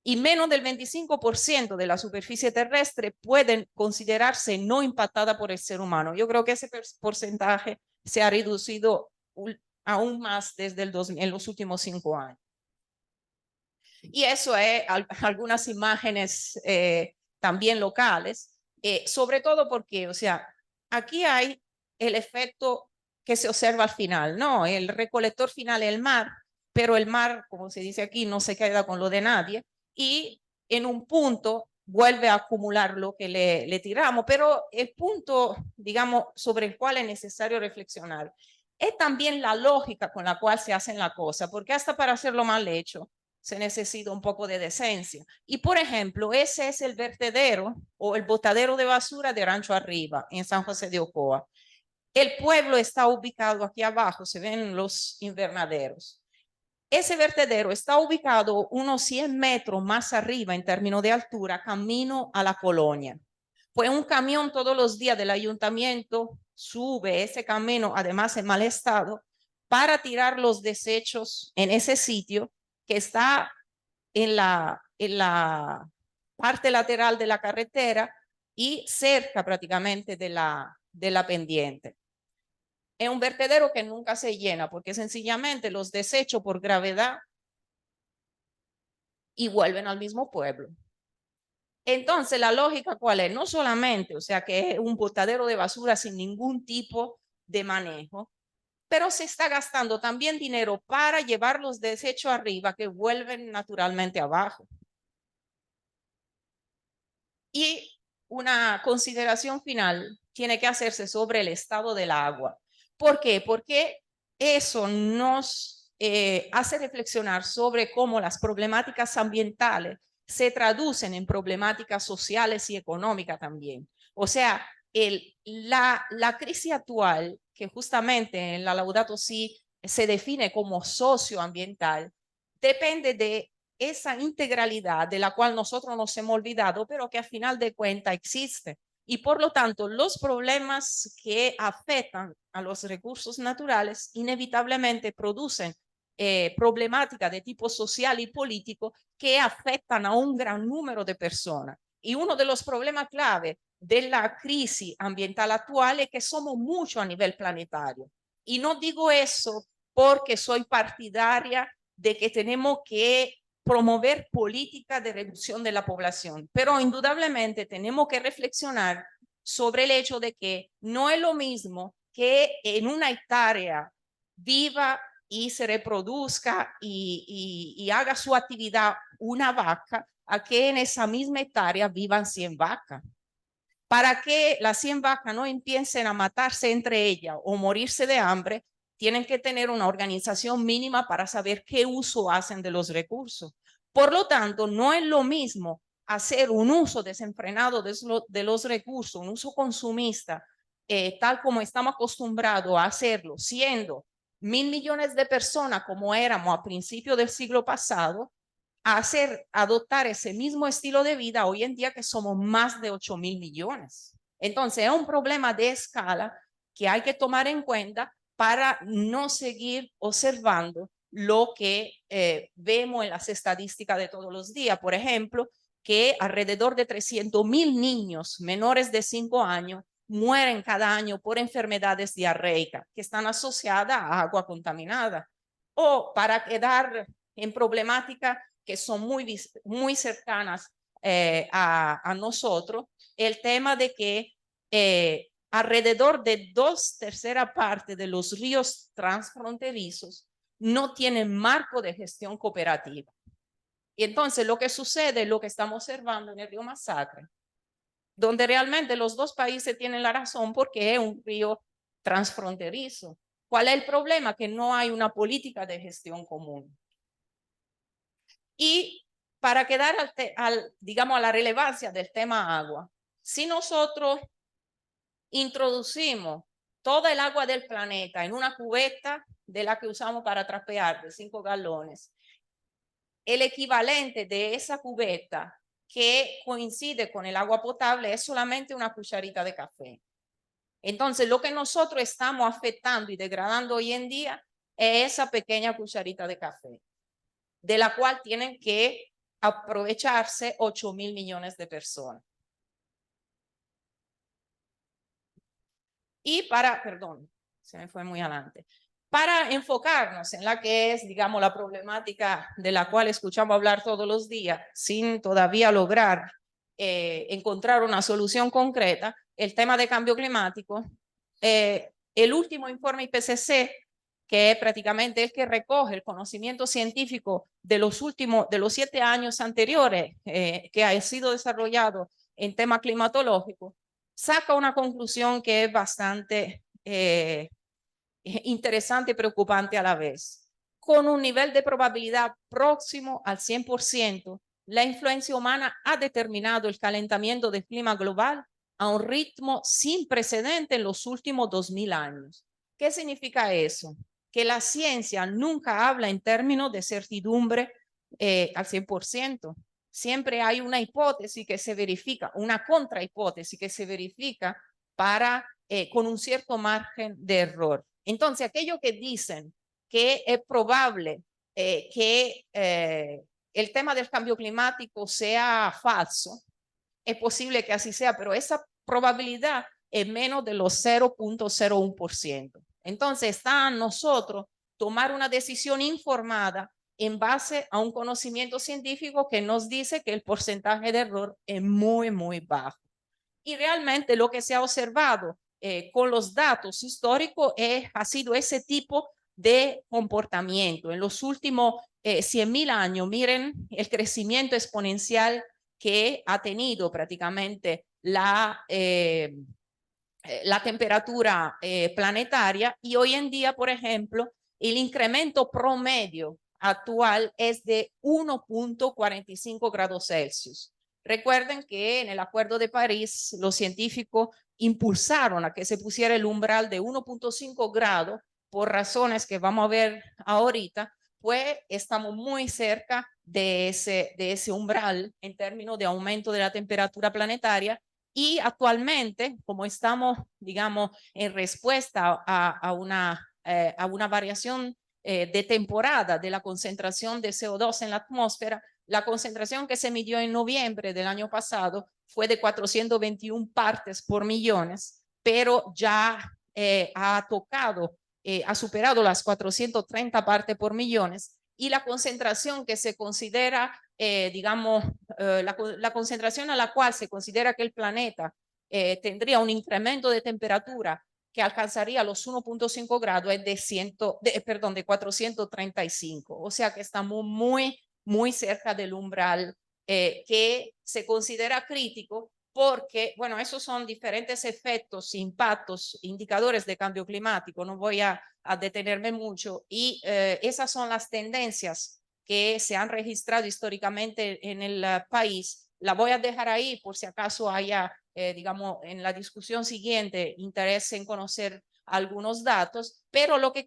Y menos del 25% de la superficie terrestre pueden considerarse no impactada por el ser humano. Yo creo que ese porcentaje se ha reducido aún más desde en los últimos 5 años. Y eso es algunas imágenes también locales, sobre todo porque, o sea, aquí hay el efecto que se observa al final, ¿no? El recolector final es el mar, pero el mar, como se dice aquí, no se queda con lo de nadie y en un punto vuelve a acumular lo que le tiramos, pero el punto, digamos, sobre el cual es necesario reflexionar es también la lógica con la cual se hacen las cosas, porque hasta para hacerlo mal hecho se necesita un poco de decencia. Y por ejemplo, ese es el vertedero o el botadero de basura de Rancho Arriba, en San José de Ocoa. El pueblo está ubicado aquí abajo, se ven los invernaderos. Ese vertedero está ubicado unos 100 metros más arriba en términos de altura, camino a la colonia. Pues un camión todos los días del ayuntamiento sube ese camino, además en mal estado, para tirar los desechos en ese sitio que está en la parte lateral de la carretera y cerca prácticamente de la pendiente. Es un vertedero que nunca se llena porque sencillamente los desechos por gravedad y vuelven al mismo pueblo. Entonces, la lógica, ¿cuál es? No solamente, o sea, que es un botadero de basura sin ningún tipo de manejo, pero se está gastando también dinero para llevar los desechos arriba que vuelven naturalmente abajo. Y una consideración final tiene que hacerse sobre el estado del agua. ¿Por qué? Porque eso nos hace reflexionar sobre cómo las problemáticas ambientales se traducen en problemáticas sociales y económicas también. O sea, la crisis actual, que justamente en la Laudato Si se define como socioambiental, depende de esa integralidad de la cual nosotros nos hemos olvidado, pero que a final de cuentas existe. Y por lo tanto, los problemas que afectan a los recursos naturales inevitablemente producen problemáticas de tipo social y político que afectan a un gran número de personas. Y uno de los problemas clave de la crisis ambiental actual es que somos mucho a nivel planetario. Y no digo eso porque soy partidaria de que tenemos que promover políticas de reducción de la población, pero indudablemente tenemos que reflexionar sobre el hecho de que no es lo mismo que en una hectárea viva y se reproduzca y haga su actividad una vaca, a que en esa misma hectárea vivan 100 vacas. Para que las 100 vacas no empiecen a matarse entre ellas o morirse de hambre, tienen que tener una organización mínima para saber qué uso hacen de los recursos. Por lo tanto, no es lo mismo hacer un uso desenfrenado de los recursos, un uso consumista, tal como estamos acostumbrados a hacerlo, siendo 1.000 millones de personas como éramos a principios del siglo pasado, a adoptar ese mismo estilo de vida hoy en día que somos más de 8.000 millones. Entonces es un problema de escala que hay que tomar en cuenta para no seguir observando lo que vemos en las estadísticas de todos los días. Por ejemplo, que alrededor de 300.000 niños menores de 5 años mueren cada año por enfermedades diarreicas que están asociadas a agua contaminada. O para quedar en problemática que son muy cercanas a nosotros, el tema de que alrededor de 2/3 partes de los ríos transfronterizos no tienen marco de gestión cooperativa. Y entonces lo que sucede es lo que estamos observando en el río Masacre, donde realmente los dos países tienen la razón porque es un río transfronterizo. ¿Cuál es el problema? Que no hay una política de gestión común. Y para quedar digamos, a la relevancia del tema agua, si nosotros introducimos toda el agua del planeta en una cubeta de la que usamos para trapear de 5 galones, el equivalente de esa cubeta que coincide con el agua potable es solamente una cucharita de café. Entonces, lo que nosotros estamos afectando y degradando hoy en día es esa pequeña cucharita de café, de la cual tienen que aprovecharse 8.000 millones de personas. Y perdón, se me fue muy adelante. Para enfocarnos en la que es, digamos, la problemática de la cual escuchamos hablar todos los días, sin todavía lograr encontrar una solución concreta, el tema de cambio climático, el último informe IPCC, que es prácticamente el que recoge el conocimiento científico de los 7 años anteriores que ha sido desarrollado en tema climatológico, saca una conclusión que es bastante interesante y preocupante a la vez. Con un nivel de probabilidad próximo al 100%, la influencia humana ha determinado el calentamiento del clima global a un ritmo sin precedente en los últimos 2.000 años. ¿Qué significa eso? Que la ciencia nunca habla en términos de certidumbre al 100%. Siempre hay una hipótesis que se verifica, una contrahipótesis que se verifica con un cierto margen de error. Entonces, aquellos que dicen que es probable que el tema del cambio climático sea falso, es posible que así sea, pero esa probabilidad es menos de los 0.01%. Entonces, está a nosotros tomar una decisión informada en base a un conocimiento científico que nos dice que el porcentaje de error es muy, muy bajo. Y realmente lo que se ha observado con los datos históricos ha sido ese tipo de comportamiento. En los últimos 100.000 años, miren el crecimiento exponencial que ha tenido prácticamente la temperatura planetaria, y hoy en día, por ejemplo, el incremento promedio actual es de 1.45 grados Celsius. Recuerden que en el Acuerdo de París los científicos impulsaron a que se pusiera el umbral de 1.5 grados por razones que vamos a ver ahorita, pues estamos muy cerca de ese umbral en términos de aumento de la temperatura planetaria. Y actualmente, como estamos, digamos, en respuesta a una variación de temporada de la concentración de CO2 en la atmósfera, la concentración que se midió en noviembre del año pasado fue de 421 partes por millones, pero ya ha superado las 430 partes por millones, y la concentración que se considera, digamos, la concentración a la cual se considera que el planeta tendría un incremento de temperatura que alcanzaría los 1.5 grados es de 435. O sea que estamos muy cerca del umbral que se considera crítico porque, bueno, esos son diferentes efectos, impactos, indicadores de cambio climático. No voy a detenerme mucho. Y esas son las tendencias que se han registrado históricamente en el país. La voy a dejar ahí por si acaso haya, digamos, en la discusión siguiente interés en conocer algunos datos, pero lo que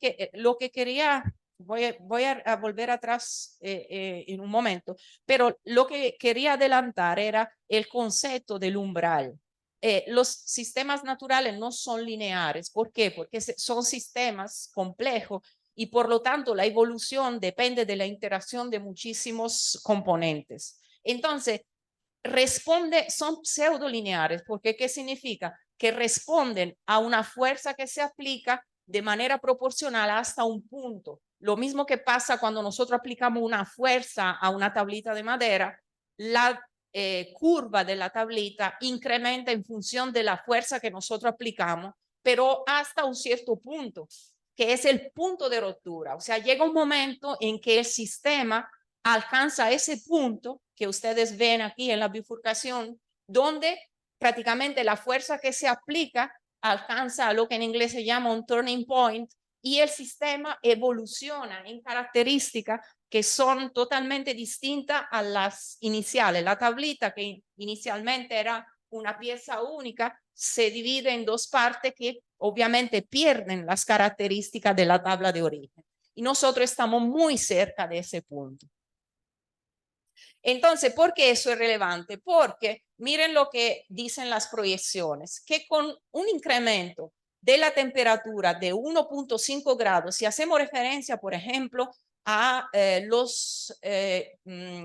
quería, voy a volver atrás en un momento, pero lo que quería adelantar era el concepto del umbral. Los sistemas naturales no son lineares. ¿Por qué? Porque son sistemas complejos y por lo tanto la evolución depende de la interacción de muchísimos componentes. Entonces, son pseudolineares, porque ¿qué significa? Que responden a una fuerza que se aplica de manera proporcional hasta un punto. Lo mismo que pasa cuando nosotros aplicamos una fuerza a una tablita de madera, la curva de la tablita incrementa en función de la fuerza que nosotros aplicamos, pero hasta un cierto punto, que es el punto de rotura. O sea, llega un momento en que el sistema alcanza ese punto que ustedes ven aquí en la bifurcación, donde prácticamente la fuerza que se aplica alcanza lo que en inglés se llama un turning point y el sistema evoluciona en características que son totalmente distintas a las iniciales. La tablita, que inicialmente era una pieza única, se divide en dos partes que obviamente pierden las características de la tabla de origen. Y nosotros estamos muy cerca de ese punto. Entonces, ¿por qué eso es relevante? Porque miren lo que dicen las proyecciones, que con un incremento de la temperatura de 1.5 grados, si hacemos referencia, por ejemplo, a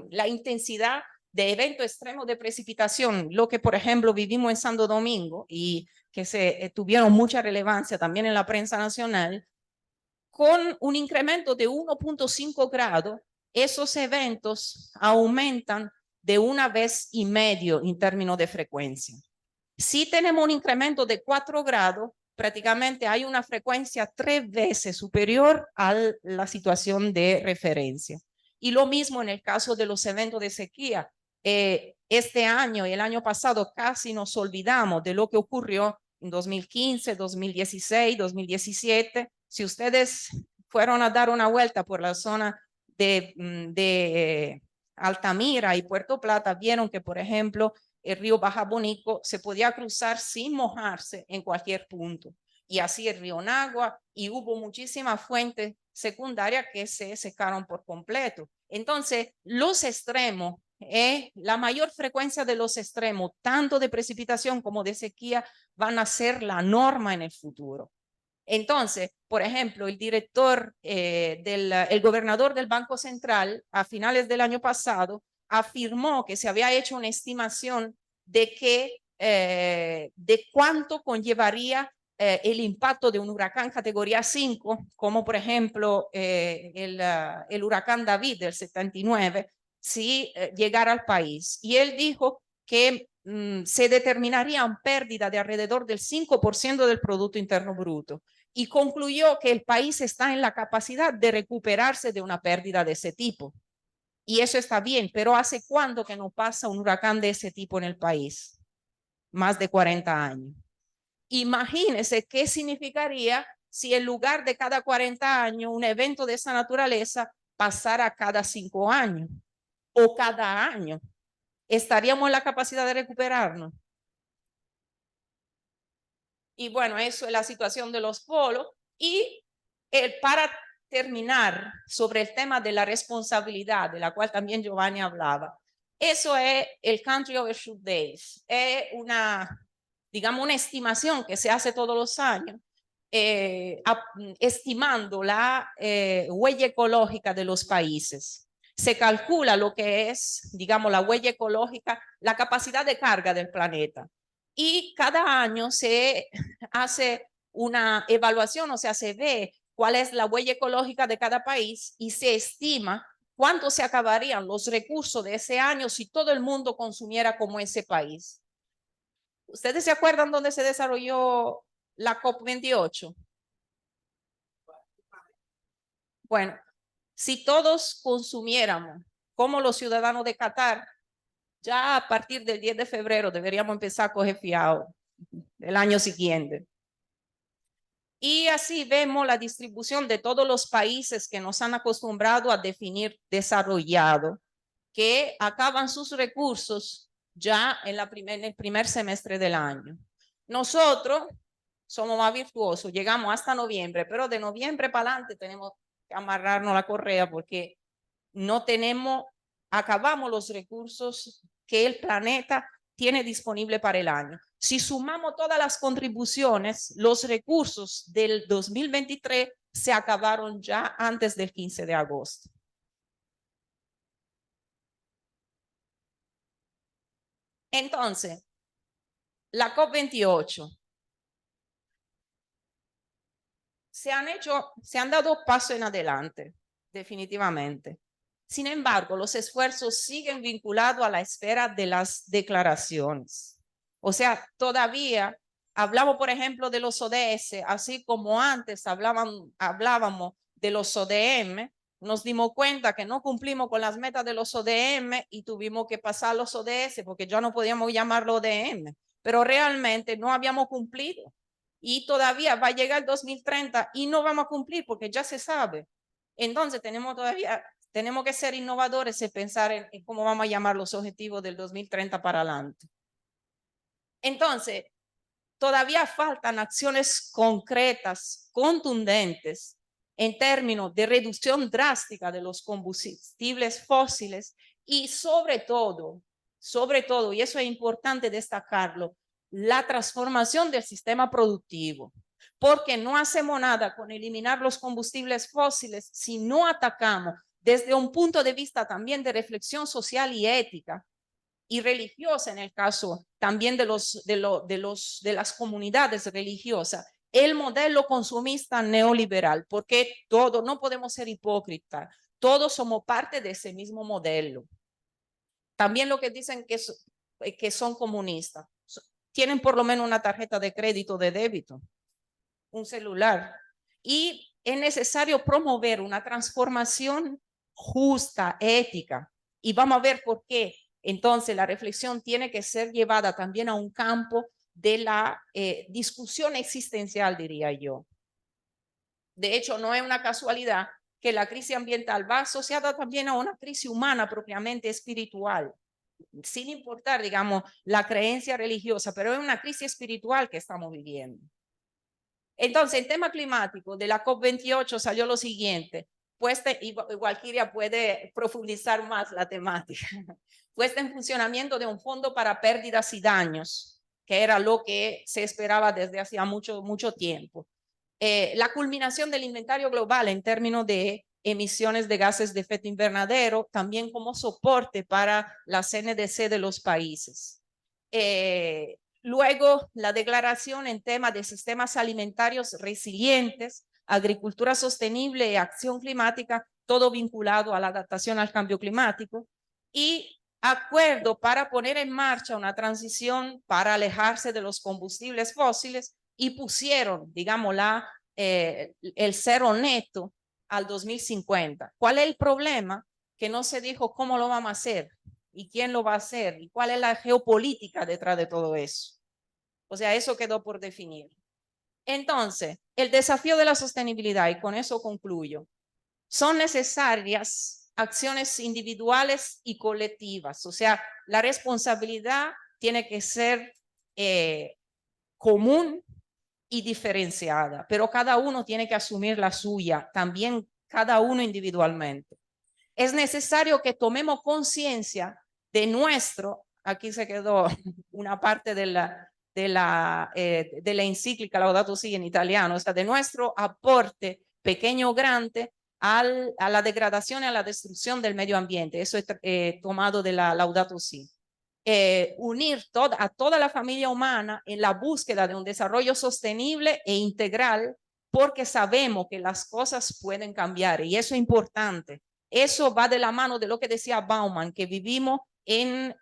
la intensidad de eventos extremos de precipitación, lo que, por ejemplo, vivimos en Santo Domingo y que tuvieron mucha relevancia también en la prensa nacional, con un incremento de 1.5 grados, esos eventos aumentan de 1,5 veces en términos de frecuencia. Si tenemos un incremento de 4 grados, prácticamente hay una frecuencia 3 veces superior a la situación de referencia. Y lo mismo en el caso de los eventos de sequía. Este año y el año pasado casi nos olvidamos de lo que ocurrió en 2015, 2016, 2017. Si ustedes fueron a dar una vuelta por la zona de Altamira y Puerto Plata, vieron que, por ejemplo, el río Baja Bonico se podía cruzar sin mojarse en cualquier punto. Y así el río Nagua, y hubo muchísimas fuentes secundarias que se secaron por completo. Entonces, los extremos, la mayor frecuencia de los extremos, tanto de precipitación como de sequía, van a ser la norma en el futuro. Entonces, por ejemplo, el gobernador del Banco Central a finales del año pasado afirmó que se había hecho una estimación de cuánto conllevaría el impacto de un huracán categoría 5, como por ejemplo el huracán David del 79, si llegara al país. Y él dijo que se determinaría una pérdida de alrededor del 5% del Producto Interno Bruto. Y concluyó que el país está en la capacidad de recuperarse de una pérdida de ese tipo. Y eso está bien, pero ¿hace cuánto que no pasa un huracán de ese tipo en el país? Más de 40 años. Imagínense qué significaría si en lugar de cada 40 años un evento de esa naturaleza pasara cada 5 años o cada año. ¿Estaríamos en la capacidad de recuperarnos? Y bueno, eso es la situación de los polos. Y para terminar sobre el tema de la responsabilidad, de la cual también Giovanni hablaba, eso es el Country Overshoot Days. Es digamos, una estimación que se hace todos los años, estimando la huella ecológica de los países. Se calcula lo que es, digamos, la huella ecológica, la capacidad de carga del planeta. Y cada año se hace una evaluación, o sea, se ve cuál es la huella ecológica de cada país y se estima cuánto se acabarían los recursos de ese año si todo el mundo consumiera como ese país. ¿Ustedes se acuerdan dónde se desarrolló la COP28. Bueno, si todos consumiéramos como los ciudadanos de Qatar, ya a partir del 10 de febrero deberíamos empezar a coger fiado el año siguiente. Y así vemos la distribución de todos los países que nos han acostumbrado a definir desarrollado, que acaban sus recursos ya en el primer semestre del año. Nosotros somos más virtuosos, llegamos hasta noviembre, pero de noviembre para adelante tenemos que amarrarnos la correa porque no tenemos, acabamos los recursos que el planeta tiene disponible para el año. Si sumamos todas las contribuciones, los recursos del 2023 se acabaron ya antes del 15 de agosto. Entonces, la COP28. Se han dado pasos en adelante, definitivamente. Sin embargo, los esfuerzos siguen vinculados a la espera de las declaraciones. O sea, todavía hablamos, por ejemplo, de los ODS, así como antes hablábamos de los ODM, nos dimos cuenta que no cumplimos con las metas de los ODM y tuvimos que pasar los ODS porque ya no podíamos llamarlo ODM, pero realmente no habíamos cumplido. Y todavía va a llegar el 2030 y no vamos a cumplir porque ya se sabe. Entonces tenemos que ser innovadores y pensar en cómo vamos a llamar los objetivos del 2030 para adelante. Entonces, todavía faltan acciones concretas, contundentes, en términos de reducción drástica de los combustibles fósiles y sobre todo, y eso es importante destacarlo, la transformación del sistema productivo, porque no hacemos nada con eliminar los combustibles fósiles si no atacamos desde un punto de vista también de reflexión social y ética y religiosa, en el caso también de las comunidades religiosas, el modelo consumista neoliberal, porque todos, no podemos ser hipócritas, todos somos parte de ese mismo modelo. También lo que dicen que son comunistas, tienen por lo menos una tarjeta de crédito, de débito, un celular. Y es necesario promover una transformación justa, ética. Y vamos a ver por qué. Entonces, la reflexión tiene que ser llevada también a un campo de la discusión existencial, diría yo. De hecho, no es una casualidad que la crisis ambiental va asociada también a una crisis humana propiamente espiritual, sin importar, digamos, la creencia religiosa, pero es una crisis espiritual que estamos viviendo. Entonces, en tema climático, de la COP28 salió lo siguiente, y Valkyria puede profundizar más la temática, puesta en funcionamiento de un fondo para pérdidas y daños, que era lo que se esperaba desde hacía mucho tiempo. La culminación del inventario global en términos de emisiones de gases de efecto invernadero, también como soporte para la CNDC de los países. Luego, la declaración en tema de sistemas alimentarios resilientes, agricultura sostenible y acción climática, todo vinculado a la adaptación al cambio climático. Y acuerdo para poner en marcha una transición para alejarse de los combustibles fósiles y pusieron, digamos, el cero neto al 2050. ¿Cuál es el problema? Que no se dijo cómo lo vamos a hacer y quién lo va a hacer y cuál es la geopolítica detrás de todo eso. O sea, eso quedó por definir. Entonces, el desafío de la sostenibilidad, y con eso concluyo, son necesarias acciones individuales y colectivas. O sea, la responsabilidad tiene que ser común y diferenciada, pero cada uno tiene que asumir la suya, también cada uno individualmente. Es necesario que tomemos conciencia de nuestro, aquí se quedó una parte de la encíclica Laudato Si en italiano, o sea, de nuestro aporte pequeño o grande a la degradación y a la destrucción del medio ambiente. Eso es tomado de la Laudato Si. Unir a toda la familia humana en la búsqueda de un desarrollo sostenible e integral, porque sabemos que las cosas pueden cambiar y eso es importante. Eso va de la mano de lo que decía Bauman, que vivimos en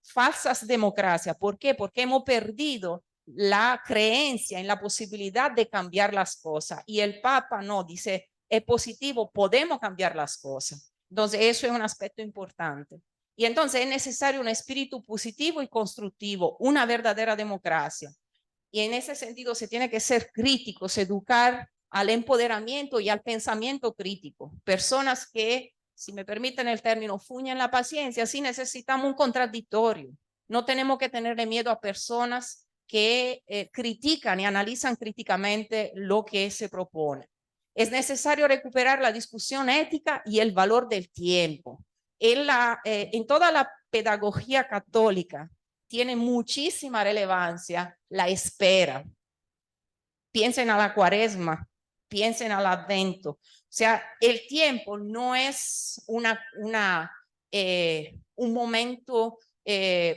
falsas democracias. ¿Por qué? Porque hemos perdido la creencia en la posibilidad de cambiar las cosas. Y el Papa no, dice, es positivo, podemos cambiar las cosas. Entonces, eso es un aspecto importante. Y entonces es necesario un espíritu positivo y constructivo, una verdadera democracia. Y en ese sentido se tiene que ser críticos, educar al empoderamiento y al pensamiento crítico. Personas que, si me permiten el término, fuñen la paciencia, sí necesitamos un contradictorio. No tenemos que tenerle miedo a personas que critican y analizan críticamente lo que se propone. Es necesario recuperar la discusión ética y el valor del tiempo. En toda la pedagogía católica tiene muchísima relevancia la espera. Piensen a la Cuaresma, piensen al Advento. O sea, el tiempo no es un momento,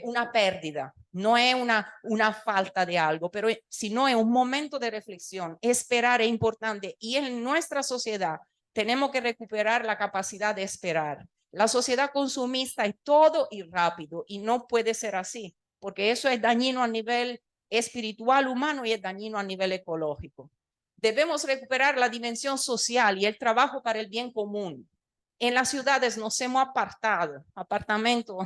una pérdida, no es una falta de algo, pero sino es un momento de reflexión. Esperar es importante y en nuestra sociedad tenemos que recuperar la capacidad de esperar. La sociedad consumista es todo y rápido y no puede ser así, porque eso es dañino a nivel espiritual humano y es dañino a nivel ecológico. Debemos recuperar la dimensión social y el trabajo para el bien común. En las ciudades nos hemos apartado, apartamento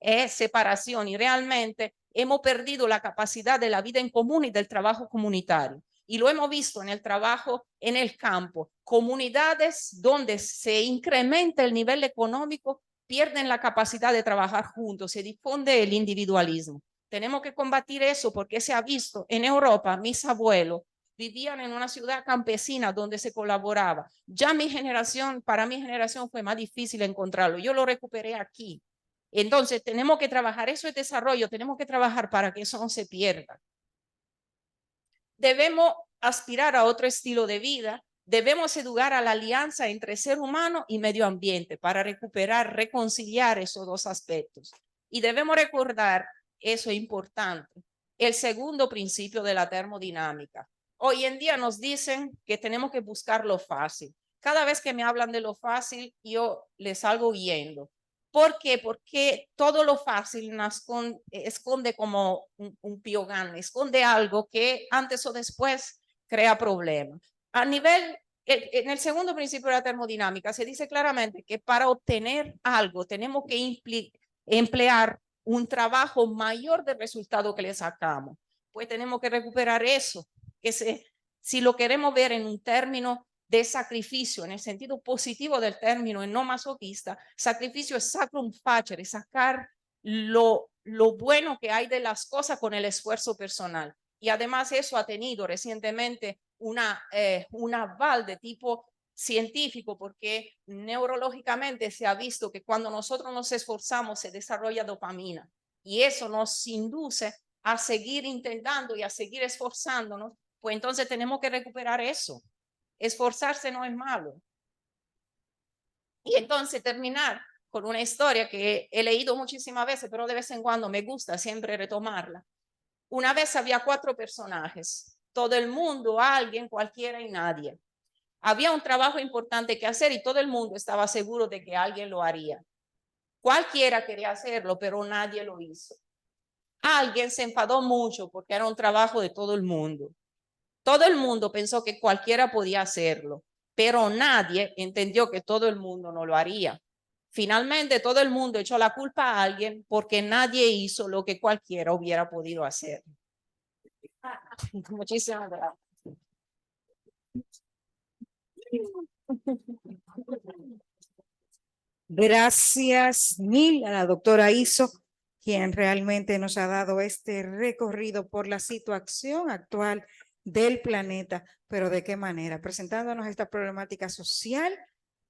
es separación y realmente hemos perdido la capacidad de la vida en común y del trabajo comunitario. Y lo hemos visto en el trabajo en el campo. Comunidades donde se incrementa el nivel económico pierden la capacidad de trabajar juntos, se difunde el individualismo. Tenemos que combatir eso porque se ha visto en Europa. Mis abuelos vivían en una ciudad campesina donde se colaboraba. Ya para mi generación fue más difícil encontrarlo. Yo lo recuperé aquí. Entonces tenemos que trabajar, eso es desarrollo, tenemos que trabajar para que eso no se pierda. Debemos aspirar a otro estilo de vida, debemos educar a la alianza entre ser humano y medio ambiente para recuperar, reconciliar esos dos aspectos. Y debemos recordar, eso es importante, el segundo principio de la termodinámica. Hoy en día nos dicen que tenemos que buscar lo fácil. Cada vez que me hablan de lo fácil, yo les salgo huyendo. ¿Por qué? Porque todo lo fácil esconde como un piogán, esconde algo que antes o después crea problemas. En el segundo principio de la termodinámica se dice claramente que para obtener algo tenemos que emplear un trabajo mayor del resultado que le sacamos. Pues tenemos que recuperar eso, si lo queremos ver en un término de sacrificio, en el sentido positivo del término, y no masoquista, sacrificio es sacrum facere, sacar lo bueno que hay de las cosas con el esfuerzo personal. Y además eso ha tenido recientemente un aval de tipo científico, porque neurológicamente se ha visto que cuando nosotros nos esforzamos se desarrolla dopamina y eso nos induce a seguir intentando y a seguir esforzándonos. Pues entonces tenemos que recuperar eso. Esforzarse no es malo. Y entonces terminar con una historia que he leído muchísimas veces, pero de vez en cuando me gusta siempre retomarla. Una vez había 4 personajes, todo el mundo, alguien, cualquiera y nadie. Había un trabajo importante que hacer y todo el mundo estaba seguro de que alguien lo haría. Cualquiera quería hacerlo, pero nadie lo hizo. Alguien se enfadó mucho porque era un trabajo de todo el mundo. Todo el mundo pensó que cualquiera podía hacerlo, pero nadie entendió que todo el mundo no lo haría. Finalmente, todo el mundo echó la culpa a alguien porque nadie hizo lo que cualquiera hubiera podido hacer. Muchísimas gracias. Gracias mil a la doctora Iso, quien realmente nos ha dado este recorrido por la situación actual del planeta, pero de qué manera, presentándonos esta problemática social,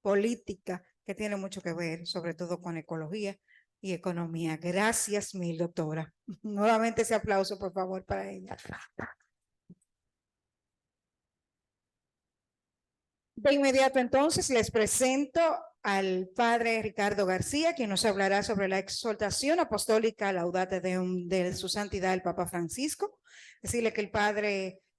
política, que tiene mucho que ver, sobre todo con ecología y economía. Gracias mil, doctora. Nuevamente ese aplauso, por favor, para ella. De inmediato, entonces, les presento al padre Ricardo García, quien nos hablará sobre la exhortación apostólica Laudate Deum de su santidad el Papa Francisco. Decirle que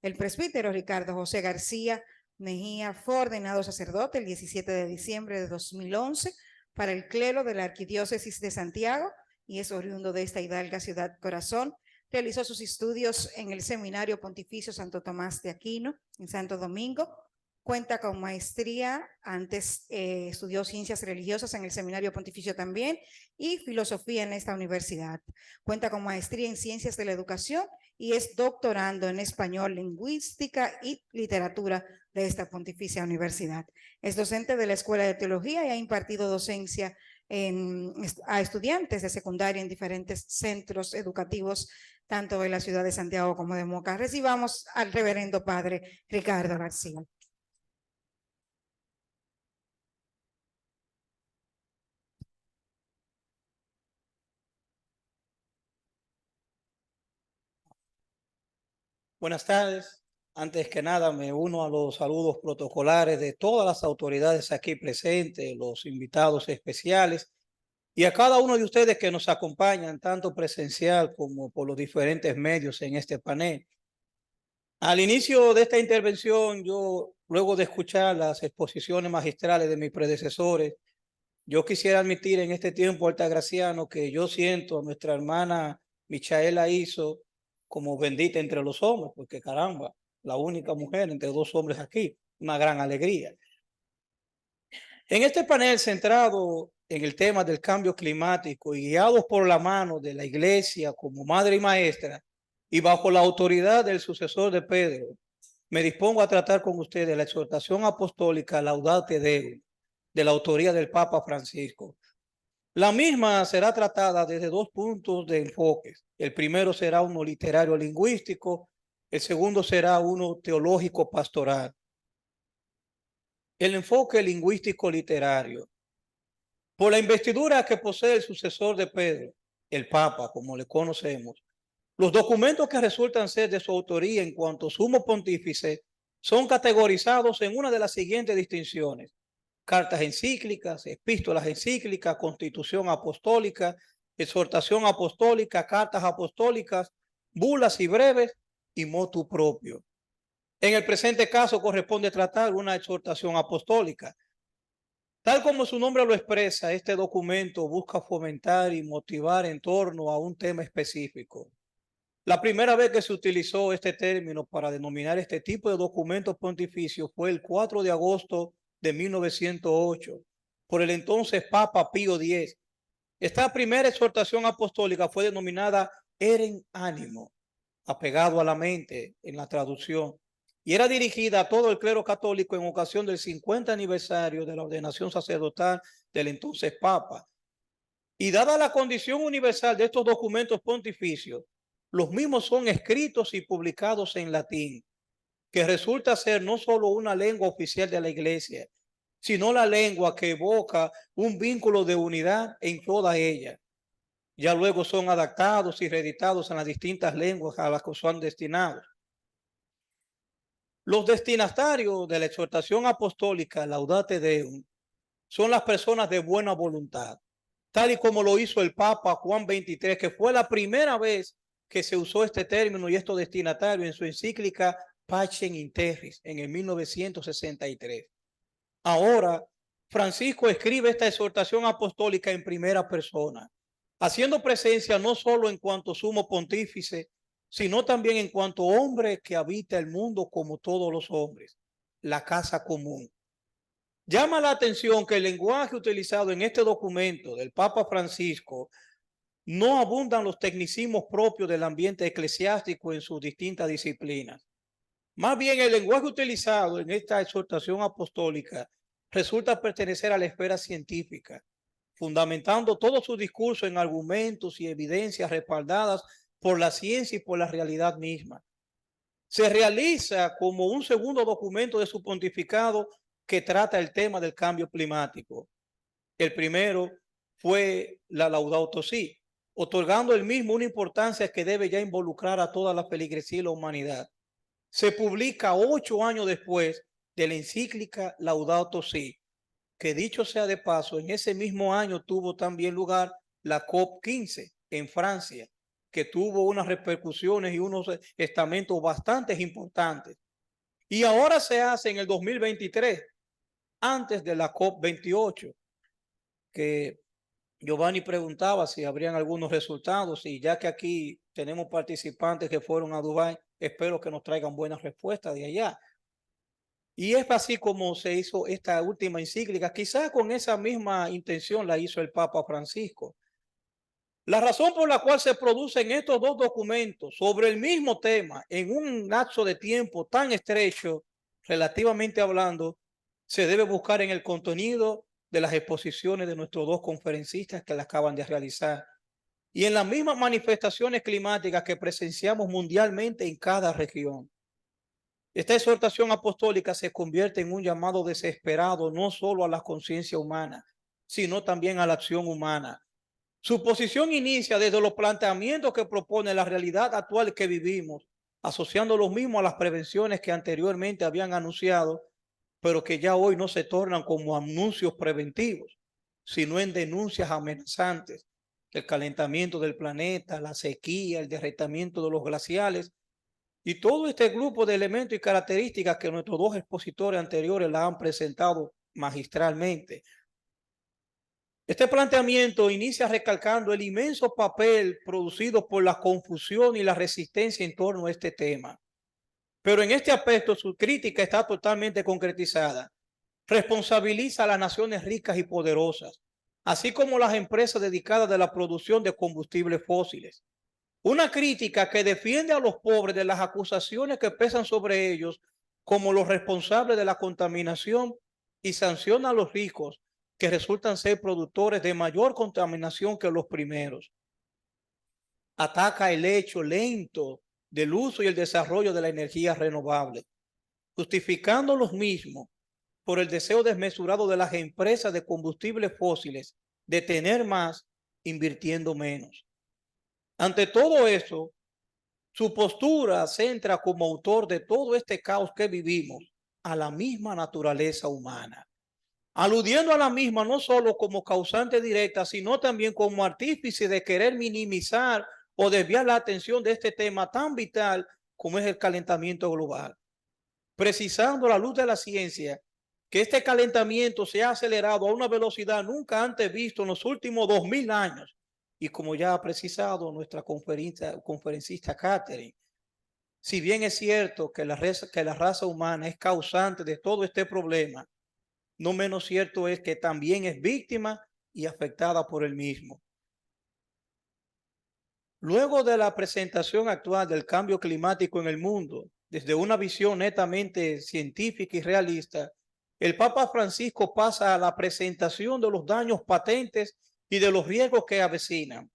el presbítero Ricardo José García Mejía fue ordenado sacerdote el 17 de diciembre de 2011 para el clero de la Arquidiócesis de Santiago y es oriundo de esta hidalga ciudad corazón Realizó sus estudios en el Seminario Pontificio Santo Tomás de Aquino, en Santo Domingo. Cuenta con maestría, antes estudió ciencias religiosas en el Seminario Pontificio también y filosofía en esta universidad. Cuenta con maestría en ciencias de la educación y es doctorando en español, lingüística y literatura de esta Pontificia Universidad. Es docente de la Escuela de Teología y ha impartido docencia a estudiantes de secundaria en diferentes centros educativos, tanto en la ciudad de Santiago como de Moca. Recibamos al reverendo padre Ricardo García. Buenas tardes. Antes que nada, me uno a los saludos protocolares de todas las autoridades aquí presentes, los invitados especiales y a cada uno de ustedes que nos acompañan, tanto presencial como por los diferentes medios en este panel. Al inicio de esta intervención, yo, luego de escuchar las exposiciones magistrales de mis predecesores, yo quisiera admitir en este tiempo altagraciano que yo siento a nuestra hermana Michaela Iso como bendita entre los hombres, porque caramba, la única mujer entre dos hombres aquí, una gran alegría. En este panel centrado en el tema del cambio climático y guiados por la mano de la iglesia como madre y maestra y bajo la autoridad del sucesor de Pedro, me dispongo a tratar con ustedes la exhortación apostólica Laudate Deum, de la autoría del Papa Francisco. La misma será tratada desde dos puntos de enfoque. El primero será uno literario lingüístico, el segundo será uno teológico pastoral. El enfoque lingüístico literario. Por la investidura que posee el sucesor de Pedro, el Papa, como le conocemos, los documentos que resultan ser de su autoría en cuanto sumo pontífice son categorizados en una de las siguientes distinciones: cartas encíclicas, epístolas encíclicas, constitución apostólica, exhortación apostólica, cartas apostólicas, bulas y breves y motu propio. En el presente caso corresponde tratar una exhortación apostólica. Tal como su nombre lo expresa, este documento busca fomentar y motivar en torno a un tema específico. La primera vez que se utilizó este término para denominar este tipo de documentos pontificios fue el 4 de agosto de 1908 por el entonces Papa Pío X. Esta primera exhortación apostólica fue denominada Eren Animo, apegado a la mente en la traducción, y era dirigida a todo el clero católico en ocasión del 50 aniversario de la ordenación sacerdotal del entonces Papa. Y dada la condición universal de estos documentos pontificios, los mismos son escritos y publicados en latín, que resulta ser no solo una lengua oficial de la Iglesia, sino la lengua que evoca un vínculo de unidad en toda ella. Ya luego son adaptados y reeditados en las distintas lenguas a las que son destinados. Los destinatarios de la exhortación apostólica Laudate Deum son las personas de buena voluntad, tal y como lo hizo el Papa Juan XXIII, que fue la primera vez que se usó este término y estos destinatarios en su encíclica Pacem in Terris en el 1963. Ahora, Francisco escribe esta exhortación apostólica en primera persona, haciendo presencia no solo en cuanto sumo pontífice, sino también en cuanto hombre que habita el mundo como todos los hombres, la casa común. Llama la atención que el lenguaje utilizado en este documento del Papa Francisco no abundan los tecnicismos propios del ambiente eclesiástico en sus distintas disciplinas. Más bien, el lenguaje utilizado en esta exhortación apostólica resulta pertenecer a la esfera científica, fundamentando todo su discurso en argumentos y evidencias respaldadas por la ciencia y por la realidad misma. Se realiza como un segundo documento de su pontificado que trata el tema del cambio climático. El primero fue la Laudato Si, otorgando el mismo una importancia que debe ya involucrar a toda la feligresía y la humanidad. Se publica 8 años después de la encíclica Laudato Si, que dicho sea de paso, en ese mismo año tuvo también lugar la COP15 en Francia, que tuvo unas repercusiones y unos estamentos bastante importantes. Y ahora se hace en el 2023, antes de la COP28, que Giovanni preguntaba si habrían algunos resultados y ya que aquí tenemos participantes que fueron a Dubái, espero que nos traigan buenas respuestas de allá. Y es así como se hizo esta última encíclica. Quizás con esa misma intención la hizo el Papa Francisco. La razón por la cual se producen estos dos documentos sobre el mismo tema en un lapso de tiempo tan estrecho, relativamente hablando, se debe buscar en el contenido de las exposiciones de nuestros dos conferencistas que la acaban de realizar y en las mismas manifestaciones climáticas que presenciamos mundialmente en cada región. Esta exhortación apostólica se convierte en un llamado desesperado no solo a la conciencia humana, sino también a la acción humana. Su posición inicia desde los planteamientos que propone la realidad actual que vivimos, asociando los mismos a las prevenciones que anteriormente habían anunciado, pero que ya hoy no se tornan como anuncios preventivos, sino en denuncias amenazantes. El calentamiento del planeta, la sequía, el derretamiento de los glaciales y todo este grupo de elementos y características que nuestros dos expositores anteriores la han presentado magistralmente. Este planteamiento inicia recalcando el inmenso papel producido por la confusión y la resistencia en torno a este tema. Pero en este aspecto su crítica está totalmente concretizada. Responsabiliza a las naciones ricas y poderosas, así como las empresas dedicadas a la producción de combustibles fósiles. Una crítica que defiende a los pobres de las acusaciones que pesan sobre ellos como los responsables de la contaminación y sanciona a los ricos que resultan ser productores de mayor contaminación que los primeros. Ataca el hecho lento del uso y el desarrollo de la energía renovable, justificando los mismos por el deseo desmesurado de las empresas de combustibles fósiles de tener más invirtiendo menos. Ante todo eso, su postura centra como autor de todo este caos que vivimos a la misma naturaleza humana, aludiendo a la misma no solo como causante directa, sino también como artífice de querer minimizar o desviar la atención de este tema tan vital como es el calentamiento global, precisando a la luz de la ciencia que este calentamiento se ha acelerado a una velocidad nunca antes visto en los últimos 2000 años. Y como ya ha precisado nuestra conferencista Catherine, si bien es cierto que la raza humana es causante de todo este problema, no menos cierto es que también es víctima y afectada por el mismo. Luego de la presentación actual del cambio climático en el mundo, desde una visión netamente científica y realista, el Papa Francisco pasa a la presentación de los daños patentes y de los riesgos que avecinan.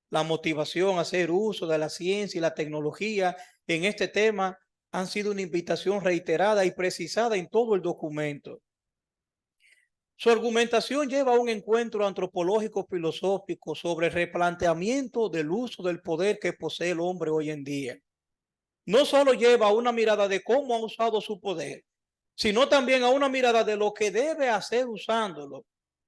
La motivación a hacer uso de la ciencia y la tecnología en este tema han sido una invitación reiterada y precisada en todo el documento. Su argumentación lleva a un encuentro antropológico-filosófico sobre el replanteamiento del uso del poder que posee el hombre hoy en día. No solo lleva a una mirada de cómo ha usado su poder, sino también a una mirada de lo que debe hacer usándolo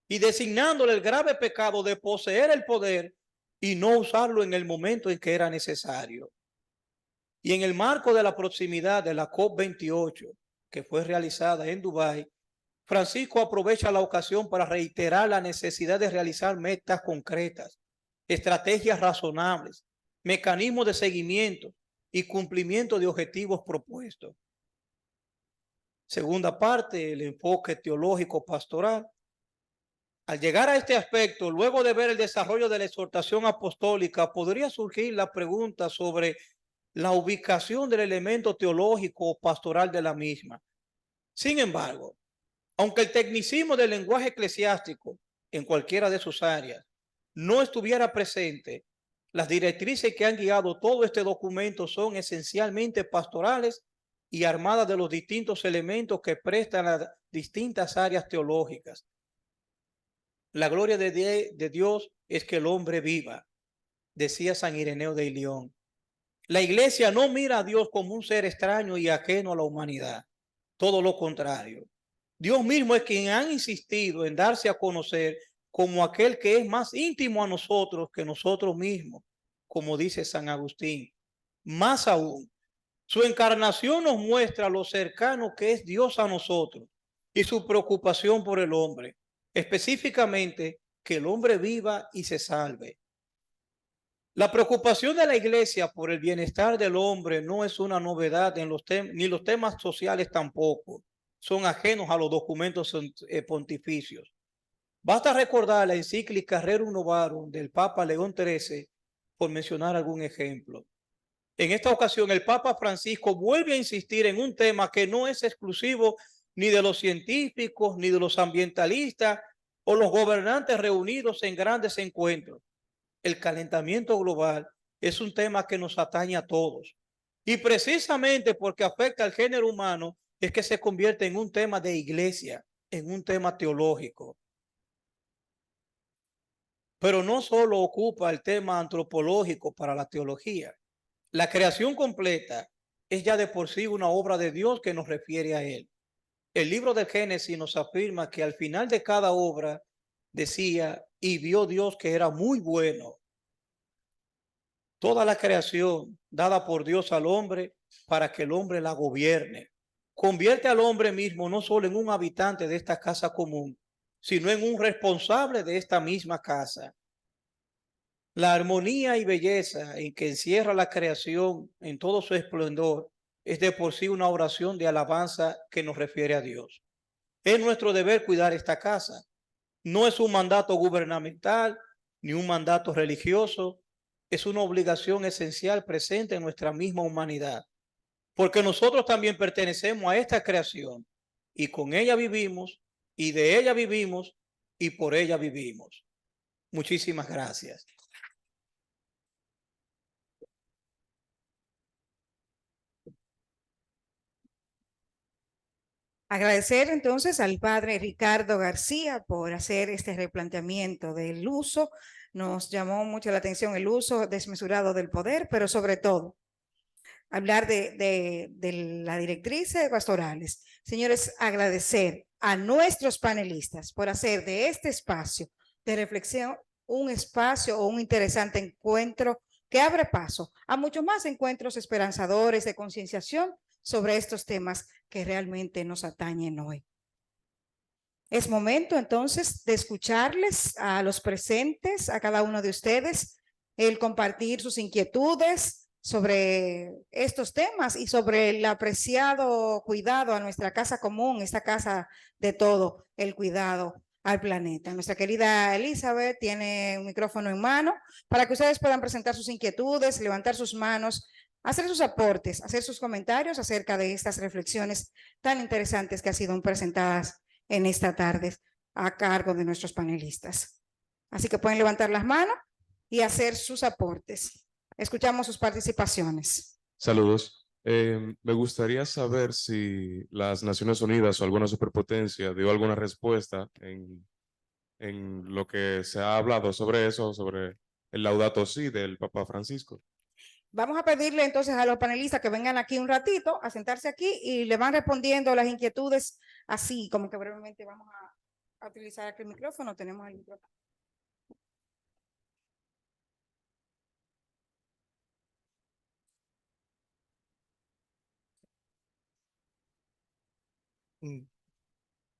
y designándole el grave pecado de poseer el poder y no usarlo en el momento en que era necesario. Y en el marco de la proximidad de la COP28, que fue realizada en Dubái, Francisco aprovecha la ocasión para reiterar la necesidad de realizar metas concretas, estrategias razonables, mecanismos de seguimiento y cumplimiento de objetivos propuestos. Segunda parte, el enfoque teológico pastoral. Al llegar a este aspecto, luego de ver el desarrollo de la exhortación apostólica, podría surgir la pregunta sobre la ubicación del elemento teológico o pastoral de la misma. Sin embargo, aunque el tecnicismo del lenguaje eclesiástico en cualquiera de sus áreas no estuviera presente, las directrices que han guiado todo este documento son esencialmente pastorales y armadas de los distintos elementos que prestan a distintas áreas teológicas. La gloria de Dios es que el hombre viva, decía San Ireneo de León. La iglesia no mira a Dios como un ser extraño y ajeno a la humanidad. Todo lo contrario. Dios mismo es quien ha insistido en darse a conocer como aquel que es más íntimo a nosotros que nosotros mismos, como dice San Agustín. Más aún, su encarnación nos muestra lo cercano que es Dios a nosotros y su preocupación por el hombre, específicamente que el hombre viva y se salve. La preocupación de la iglesia por el bienestar del hombre no es una novedad en los temas, ni los temas sociales tampoco. Son ajenos a los documentos pontificios. Basta recordar la encíclica Rerum Novarum del Papa León XIII, por mencionar algún ejemplo. En esta ocasión, el Papa Francisco vuelve a insistir en un tema que no es exclusivo ni de los científicos, ni de los ambientalistas o los gobernantes reunidos en grandes encuentros. El calentamiento global es un tema que nos atañe a todos. Y precisamente porque afecta al género humano es que se convierte en un tema de iglesia, en un tema teológico. Pero no solo ocupa el tema antropológico para la teología. La creación completa es ya de por sí una obra de Dios que nos refiere a Él. El libro de Génesis nos afirma que al final de cada obra decía, y vio Dios que era muy bueno. Toda la creación dada por Dios al hombre para que el hombre la gobierne. Convierte al hombre mismo no solo en un habitante de esta casa común, sino en un responsable de esta misma casa. La armonía y belleza en que encierra la creación en todo su esplendor es de por sí una oración de alabanza que nos refiere a Dios. Es nuestro deber cuidar esta casa. No es un mandato gubernamental ni un mandato religioso. Es una obligación esencial presente en nuestra misma humanidad. Porque nosotros también pertenecemos a esta creación y con ella vivimos y de ella vivimos y por ella vivimos. Muchísimas gracias. Agradecer entonces al padre Ricardo García por hacer este replanteamiento del uso. Nos llamó mucho la atención el uso desmesurado del poder, pero sobre todo hablar de las directrices pastorales. Señores, agradecer a nuestros panelistas por hacer de este espacio de reflexión un espacio o un interesante encuentro que abre paso a muchos más encuentros esperanzadores de concienciación sobre estos temas que realmente nos atañen hoy. Es momento entonces de escucharles a los presentes, a cada uno de ustedes, el compartir sus inquietudes sobre estos temas y sobre el apreciado cuidado a nuestra casa común, esta casa de todo, el cuidado al planeta. Nuestra querida Elizabeth tiene un micrófono en mano para que ustedes puedan presentar sus inquietudes, levantar sus manos, hacer sus aportes, hacer sus comentarios acerca de estas reflexiones tan interesantes que han sido presentadas en esta tarde a cargo de nuestros panelistas. Así que pueden levantar las manos y hacer sus aportes. Escuchamos sus participaciones. Saludos. Me gustaría saber si las Naciones Unidas o alguna superpotencia dio alguna respuesta en lo que se ha hablado sobre eso, sobre el Laudato Si del Papa Francisco. Vamos a pedirle entonces a los panelistas que vengan aquí un ratito a sentarse aquí y le van respondiendo las inquietudes así, como que brevemente vamos a utilizar aquí el micrófono. Tenemos el micrófono.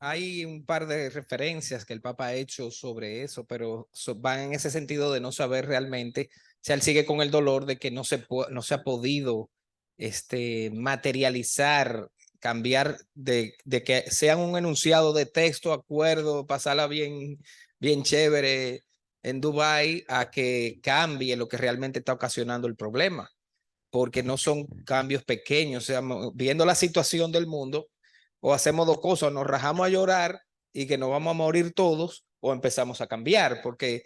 Hay un par de referencias que el Papa ha hecho sobre eso, pero van en ese sentido de no saber realmente si él sigue con el dolor de que no se ha podido materializar, cambiar de que sean un enunciado de texto, acuerdo, pasarla bien chévere en Dubái, a que cambie lo que realmente está ocasionando el problema, porque no son cambios pequeños. O sea, viendo la situación del mundo, o hacemos dos cosas, nos rajamos a llorar y que nos vamos a morir todos, o empezamos a cambiar, porque,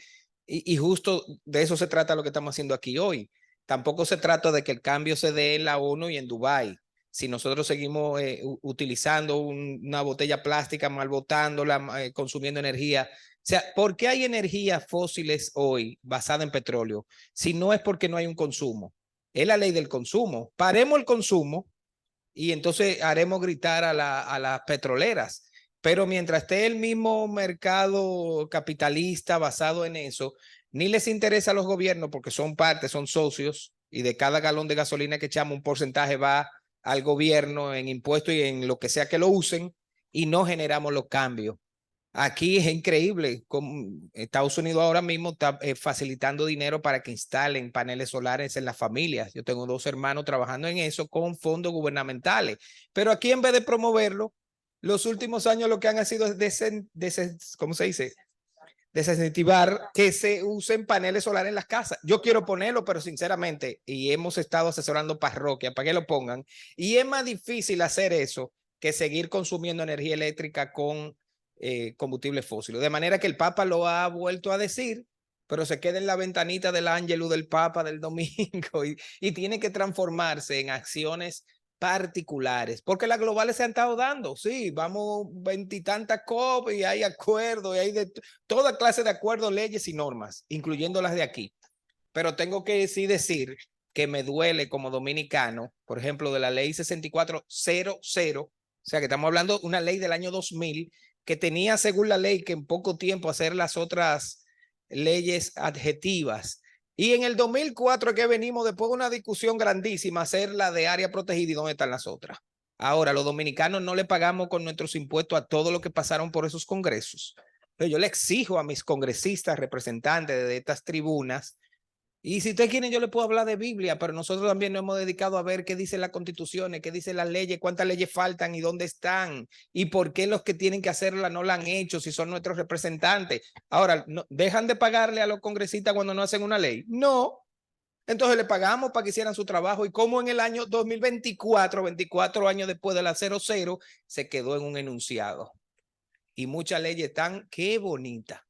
y justo de eso se trata lo que estamos haciendo aquí hoy. Tampoco se trata de que el cambio se dé en la ONU y en Dubái. Si nosotros seguimos utilizando una botella plástica, mal botándola, consumiendo energía. O sea, ¿por qué hay energías fósiles hoy basada en petróleo? Si no es porque no hay un consumo. Es la ley del consumo. Paremos el consumo y entonces haremos gritar a las petroleras. Pero mientras esté el mismo mercado capitalista basado en eso, ni les interesa a los gobiernos porque son parte, son socios, y de cada galón de gasolina que echamos un porcentaje va al gobierno en impuestos y en lo que sea que lo usen, y no generamos los cambios Aquí es increíble. Estados Unidos ahora mismo está facilitando dinero para que instalen paneles solares en las familias. Yo tengo 2 hermanos trabajando en eso con fondos gubernamentales. Pero aquí, en vez de promoverlo, los últimos años lo que han sido es ¿cómo se dice? Desincentivar que se usen paneles solares en las casas. Yo quiero ponerlo, pero sinceramente, y hemos estado asesorando parroquias para que lo pongan, y es más difícil hacer eso que seguir consumiendo energía eléctrica con combustibles fósiles. De manera que el Papa lo ha vuelto a decir, pero se queda en la ventanita del ángelus del Papa del domingo y tiene que transformarse en acciones particulares, porque las globales se han estado dando, sí, vamos 20 y tantas COP y hay acuerdos y hay de toda clase de acuerdos, leyes y normas, incluyendo las de aquí. Pero tengo que sí decir que me duele como dominicano, por ejemplo, de la ley 6400, o sea que estamos hablando de una ley del año 2000 que tenía, según la ley, que en poco tiempo hacer las otras leyes adjetivas. Y en el 2004 que venimos, después de una discusión grandísima, hacer la de área protegida y dónde están las otras. Ahora, los dominicanos no le pagamos con nuestros impuestos a todo lo que pasaron por esos congresos. Pero yo le exijo a mis congresistas, representantes de estas tribunas, y si ustedes quieren yo les puedo hablar de Biblia, pero nosotros también nos hemos dedicado a ver qué dicen las constituciones, qué dicen las leyes, cuántas leyes faltan y dónde están, y por qué los que tienen que hacerla no la han hecho si son nuestros representantes. Ahora, ¿no dejan de pagarle a los congresistas cuando no hacen una ley? No. Entonces le pagamos para que hicieran su trabajo, y como en el año 2024, 24 años después de la 00, se quedó en un enunciado. Y muchas leyes están, qué bonita.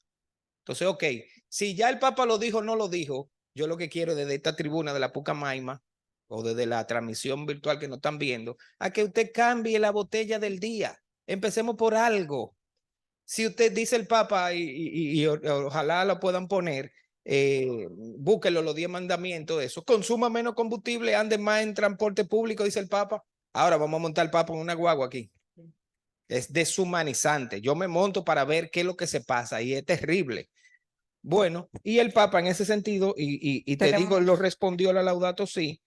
Entonces, ok, si ya el Papa lo dijo, no lo dijo, yo lo que quiero desde esta tribuna de la Pucamaima o desde la transmisión virtual que nos están viendo, a que usted cambie la botella del día. Empecemos por algo. Si usted dice el Papa y ojalá lo puedan poner, búsquelo los 10 mandamientos de eso. Consuma menos combustible, ande más en transporte público, dice el Papa. Ahora vamos a montar el Papa en una guagua aquí. Es deshumanizante. Yo me monto para ver qué es lo que se pasa y es terrible. Bueno, y el Papa en ese sentido, y te digo, lo respondió la Laudato Si,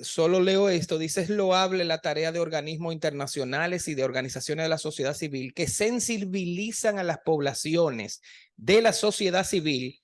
solo leo esto, dice: es loable la tarea de organismos internacionales y de organizaciones de la sociedad civil que sensibilizan a las poblaciones de la sociedad civil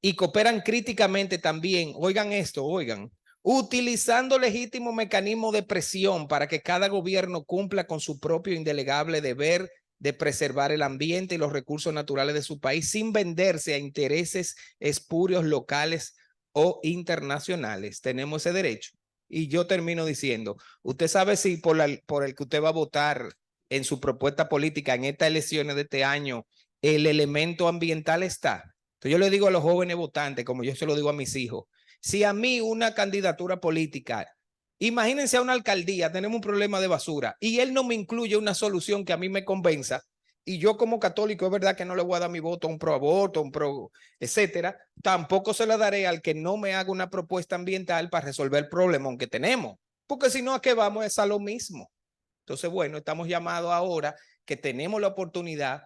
y cooperan críticamente también, oigan esto, oigan, utilizando legítimos mecanismos de presión para que cada gobierno cumpla con su propio indelegable deber de preservar el ambiente y los recursos naturales de su país sin venderse a intereses espurios locales o internacionales. Tenemos ese derecho. Y yo termino diciendo, usted sabe si por el que usted va a votar en su propuesta política en estas elecciones de este año, el elemento ambiental está. Entonces yo le digo a los jóvenes votantes, como yo se lo digo a mis hijos, si a mí una candidatura política, imagínense a una alcaldía, tenemos un problema de basura y él no me incluye una solución que a mí me convenza, y yo como católico es verdad que no le voy a dar mi voto a un pro aborto, un pro etcétera, tampoco se la daré al que no me haga una propuesta ambiental para resolver el problema que tenemos, porque si no, ¿a qué vamos? Es a lo mismo. Entonces, bueno, estamos llamados ahora que tenemos la oportunidad,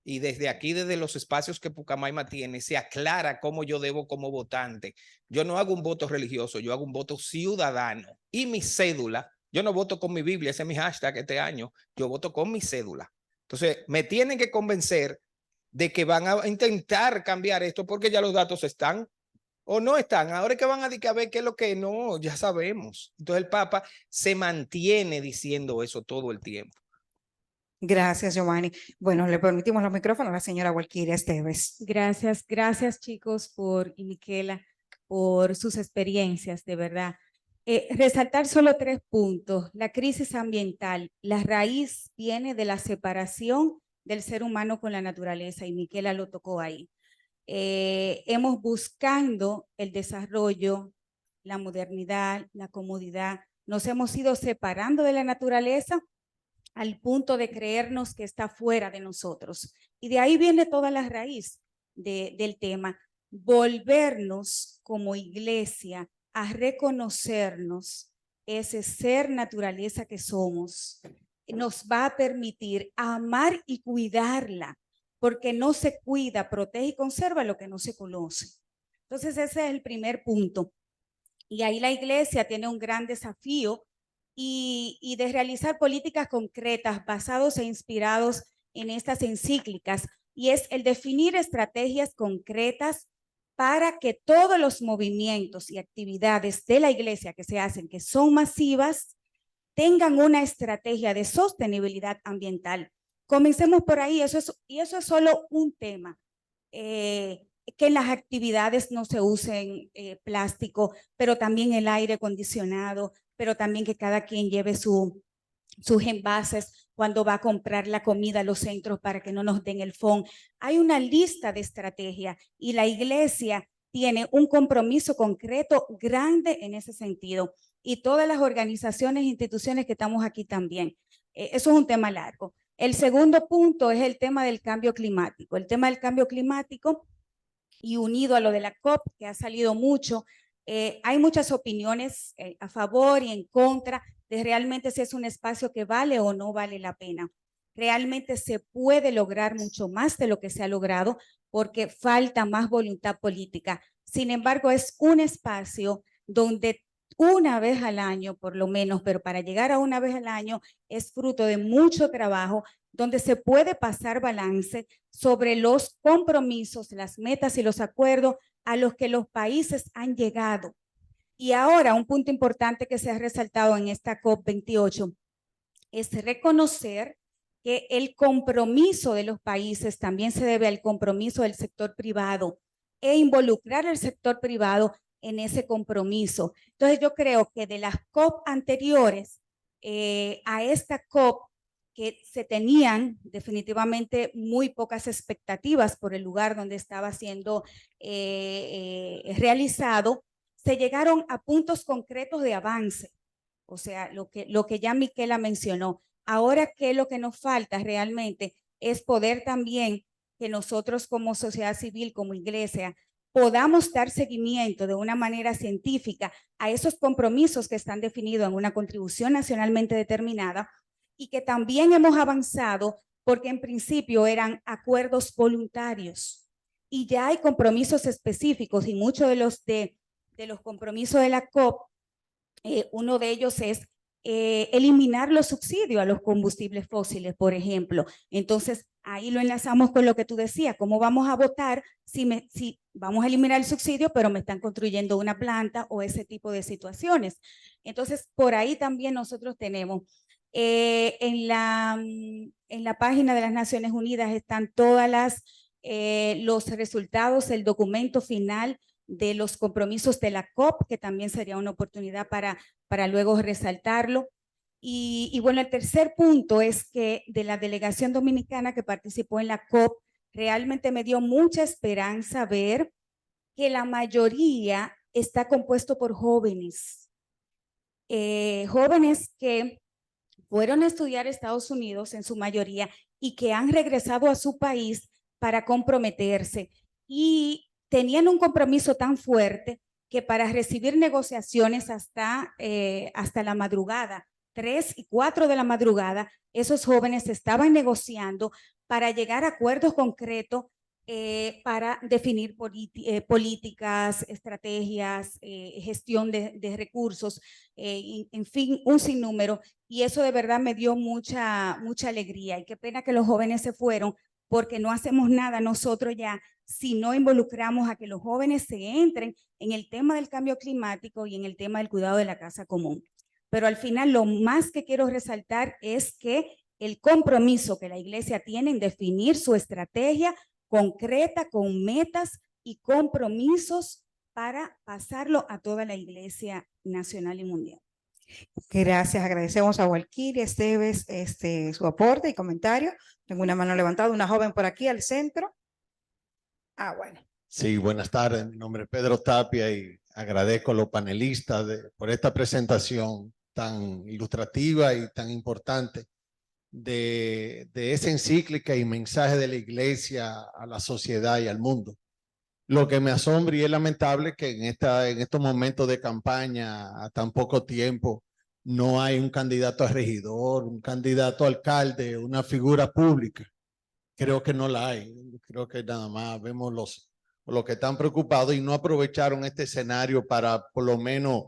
y desde aquí, desde los espacios que Pucamaima tiene, se aclara cómo yo debo como votante. Yo no hago un voto religioso, yo hago un voto ciudadano. Y mi cédula, yo no voto con mi Biblia, ese es mi hashtag este año, yo voto con mi cédula. Entonces, me tienen que convencer de que van a intentar cambiar esto porque ya los datos están o no están. Ahora es que van a decir a ver qué es lo que no, ya sabemos. Entonces, el Papa se mantiene diciendo eso todo el tiempo. Gracias, Giovanni. Bueno, le permitimos los micrófonos a la señora Walkiria Esteves. Gracias, gracias chicos y Miquela por sus experiencias, de verdad. Resaltar solo 3 puntos. La crisis ambiental, la raíz viene de la separación del ser humano con la naturaleza, y Miquela lo tocó ahí. Hemos buscando el desarrollo, la modernidad, la comodidad, nos hemos ido separando de la naturaleza al punto de creernos que está fuera de nosotros. Y de ahí viene toda la raíz del tema. Volvernos como iglesia a reconocernos ese ser naturaleza que somos, nos va a permitir amar y cuidarla, porque no se cuida, protege y conserva lo que no se conoce. Entonces ese es el primer punto. Y ahí la iglesia tiene un gran desafío y de realizar políticas concretas basados e inspirados en estas encíclicas, y es el definir estrategias concretas para que todos los movimientos y actividades de la iglesia que se hacen, que son masivas, tengan una estrategia de sostenibilidad ambiental. Comencemos por ahí, y eso es solo un tema. Que en las actividades no se usen plástico, pero también el aire acondicionado, pero también que cada quien lleve sus envases cuando va a comprar la comida a los centros para que no nos den el phon. Hay una lista de estrategias y la iglesia tiene un compromiso concreto grande en ese sentido, y todas las organizaciones e instituciones que estamos aquí también. Eso es un tema largo. El segundo punto es el tema del cambio climático. El tema del cambio climático, y unido a lo de la COP, que ha salido mucho, hay muchas opiniones a favor y en contra de realmente si es un espacio que vale o no vale la pena. Realmente se puede lograr mucho más de lo que se ha logrado porque falta más voluntad política. Sin embargo, es un espacio donde una vez al año, por lo menos, pero para llegar a una vez al año es fruto de mucho trabajo, donde se puede pasar balance sobre los compromisos, las metas y los acuerdos a los que los países han llegado. Y ahora, un punto importante que se ha resaltado en esta COP28 es reconocer que el compromiso de los países también se debe al compromiso del sector privado e involucrar al sector privado en ese compromiso. Entonces yo creo que de las COP anteriores a esta COP, que se tenían definitivamente muy pocas expectativas por el lugar donde estaba siendo realizado, se llegaron a puntos concretos de avance. O sea, lo que ya Miquela mencionó. Ahora, ¿qué es lo que nos falta realmente? Es poder también que nosotros como sociedad civil, como iglesia, podamos dar seguimiento de una manera científica a esos compromisos que están definidos en una contribución nacionalmente determinada, y que también hemos avanzado porque en principio eran acuerdos voluntarios y ya hay compromisos específicos, y muchos de los compromisos de la COP, uno de ellos es eliminar los subsidios a los combustibles fósiles, por ejemplo. Entonces, ahí lo enlazamos con lo que tú decías, ¿cómo vamos a votar si vamos a eliminar el subsidio, pero me están construyendo una planta o ese tipo de situaciones? Entonces, por ahí también nosotros tenemos, en la página de las Naciones Unidas están todas los resultados, el documento final de los compromisos de la COP, que también sería una oportunidad para luego resaltarlo. Y bueno, el tercer punto es que de la delegación dominicana que participó en la COP, realmente me dio mucha esperanza ver que la mayoría está compuesto por jóvenes. Jóvenes que fueron a estudiar a Estados Unidos en su mayoría y que han regresado a su país para comprometerse, y tenían un compromiso tan fuerte que para recibir negociaciones hasta la madrugada, 3 y 4 de la madrugada, esos jóvenes estaban negociando para llegar a acuerdos concretos para definir políticas, estrategias, gestión de recursos, en fin, un sinnúmero. Y eso de verdad me dio mucha alegría, y qué pena que los jóvenes se fueron, porque no hacemos nada nosotros ya si no involucramos a que los jóvenes se entren en el tema del cambio climático y en el tema del cuidado de la casa común. Pero al final lo más que quiero resaltar es que el compromiso que la iglesia tiene en definir su estrategia concreta con metas y compromisos para pasarlo a toda la iglesia nacional y mundial. Gracias, agradecemos a Walkiria Esteves su aporte y comentario. Tengo una mano levantada, una joven por aquí al centro. Bueno. Sí, buenas tardes. Mi nombre es Pedro Tapia y agradezco a los panelistas por esta presentación tan ilustrativa y tan importante de esa encíclica y mensaje de la iglesia a la sociedad y al mundo. Lo que me asombra y es lamentable que en estos momentos de campaña a tan poco tiempo no hay un candidato a regidor, un candidato a alcalde, una figura pública. Creo que no la hay. Creo que nada más vemos los que están preocupados y no aprovecharon este escenario para por lo menos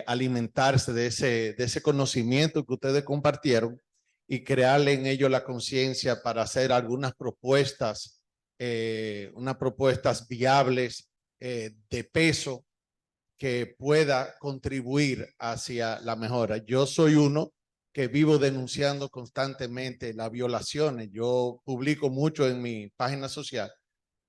alimentarse de ese conocimiento que ustedes compartieron y crearle en ellos la conciencia para hacer algunas propuestas, unas propuestas viables de peso que pueda contribuir hacia la mejora. Yo soy uno que vivo denunciando constantemente las violaciones. Yo publico mucho en mi página social,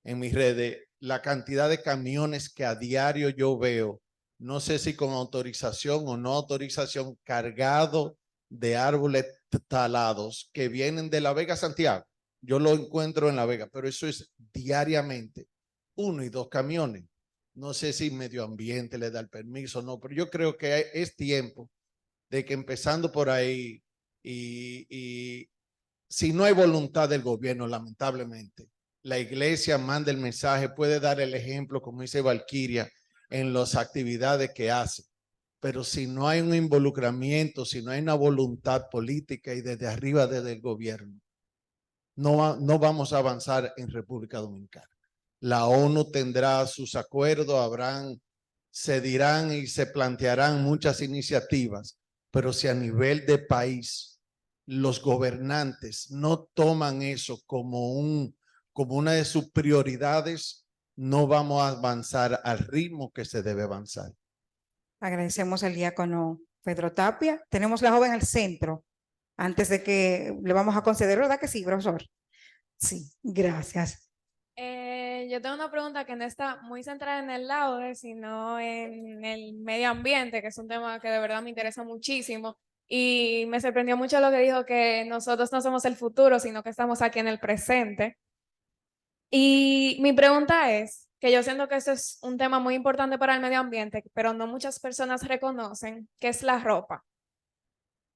en mis redes, la cantidad de camiones que a diario yo veo, no sé si con autorización o no autorización, cargado de árboles talados que vienen de La Vega a Santiago. Yo lo encuentro en La Vega, pero eso es diariamente, 1 y 2 camiones. No sé si medio ambiente le da el permiso o no, pero yo creo que es tiempo de que empezando por ahí y si no hay voluntad del gobierno, lamentablemente, la iglesia manda el mensaje, puede dar el ejemplo, como dice Valquiria, en las actividades que hace. Pero si no hay un involucramiento, si no hay una voluntad política y desde arriba, desde el gobierno, no vamos a avanzar en República Dominicana. La ONU tendrá sus acuerdos, se dirán y se plantearán muchas iniciativas, pero si a nivel de país los gobernantes no toman eso como una de sus prioridades, no vamos a avanzar al ritmo que se debe avanzar. Agradecemos al diácono Pedro Tapia. Tenemos la joven al centro. Antes de que le vamos a conceder, ¿verdad que sí, profesor? Sí, gracias. Yo tengo una pregunta que no está muy centrada en el laude, sino en el medio ambiente, que es un tema que de verdad me interesa muchísimo. Y me sorprendió mucho lo que dijo, que nosotros no somos el futuro, sino que estamos aquí en el presente. Y mi pregunta es, que yo siento que esto es un tema muy importante para el medio ambiente, pero no muchas personas reconocen, que es la ropa.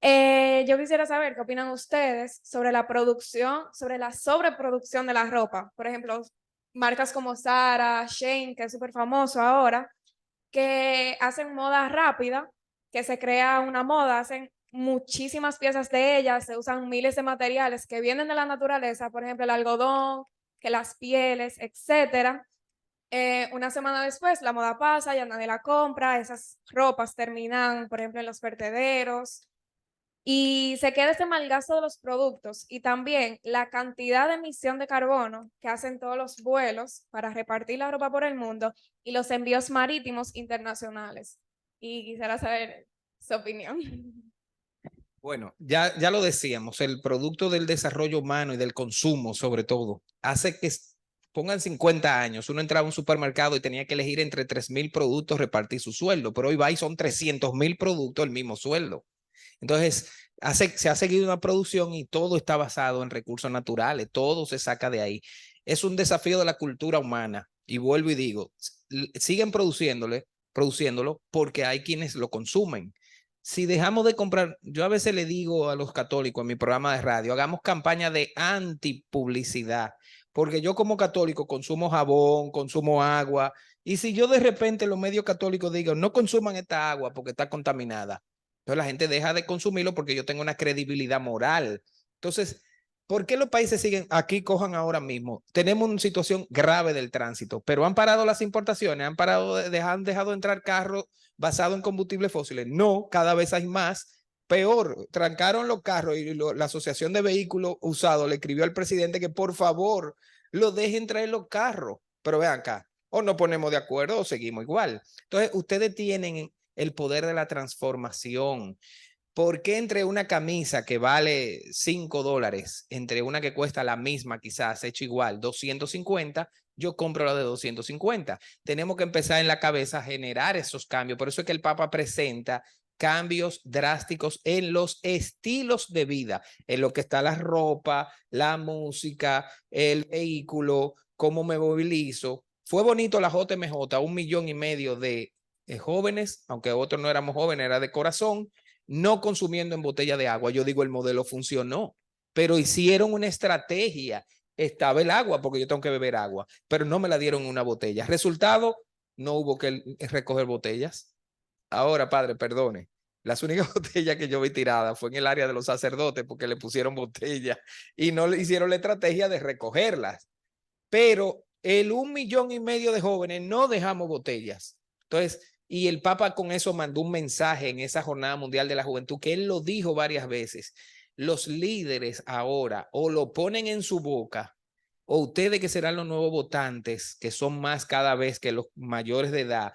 Yo quisiera saber qué opinan ustedes sobre la producción, sobre la sobreproducción de la ropa. Por ejemplo, marcas como Zara, Shein, que es súper famoso ahora, que hacen moda rápida, que se crea una moda, hacen muchísimas piezas de ellas, se usan miles de materiales que vienen de la naturaleza, por ejemplo, el algodón, que las pieles, etcétera. Una semana después la moda pasa, ya nadie la compra, esas ropas terminan, por ejemplo, en los vertederos. Y se queda ese malgasto de los productos y también la cantidad de emisión de carbono que hacen todos los vuelos para repartir la ropa por el mundo y los envíos marítimos internacionales. Y quisiera saber su opinión. Bueno, ya lo decíamos, el producto del desarrollo humano y del consumo, sobre todo, hace que pongan 50 años, uno entraba a un supermercado y tenía que elegir entre 3.000 productos, repartir su sueldo, pero hoy va y son 300.000 productos el mismo sueldo. Entonces, se ha seguido una producción y todo está basado en recursos naturales, todo se saca de ahí. Es un desafío de la cultura humana y vuelvo y digo, siguen produciéndolo porque hay quienes lo consumen. Si dejamos de comprar, yo a veces le digo a los católicos en mi programa de radio, hagamos campaña de antipublicidad, porque yo como católico consumo jabón, consumo agua, y si yo de repente los medios católicos digo, no consuman esta agua porque está contaminada, entonces la gente deja de consumirlo porque yo tengo una credibilidad moral. Entonces, ¿por qué los países siguen? Aquí cojan ahora mismo. Tenemos una situación grave del tránsito, pero han parado las importaciones, han dejado entrar carros basados en combustibles fósiles. No, cada vez hay más. Peor, trancaron los carros y la Asociación de Vehículos Usados le escribió al presidente que por favor lo dejen traer los carros. Pero vean acá, o nos ponemos de acuerdo o seguimos igual. Entonces, ustedes tienen el poder de la transformación. ¿Por qué entre una camisa que vale $5, entre una que cuesta la misma, quizás hecho igual, 250, yo compro la de 250? Tenemos que empezar en la cabeza a generar esos cambios. Por eso es que el Papa presenta cambios drásticos en los estilos de vida, en lo que está la ropa, la música, el vehículo, cómo me movilizo. Fue bonito la JMJ, 1,5 millones de jóvenes, aunque otros no éramos jóvenes, era de corazón, no consumiendo en botella de agua. Yo digo, el modelo funcionó, pero hicieron una estrategia. Estaba el agua, porque yo tengo que beber agua, pero no me la dieron en una botella. Resultado, no hubo que recoger botellas. Ahora, padre, perdone, las únicas botellas que yo vi tiradas fue en el área de los sacerdotes porque le pusieron botellas y no le hicieron la estrategia de recogerlas. Pero el 1,5 millones de jóvenes no dejamos botellas. Entonces, Y el Papa con eso mandó un mensaje en esa Jornada Mundial de la Juventud, que él lo dijo varias veces. Los líderes ahora o lo ponen en su boca, o ustedes que serán los nuevos votantes, que son más cada vez que los mayores de edad,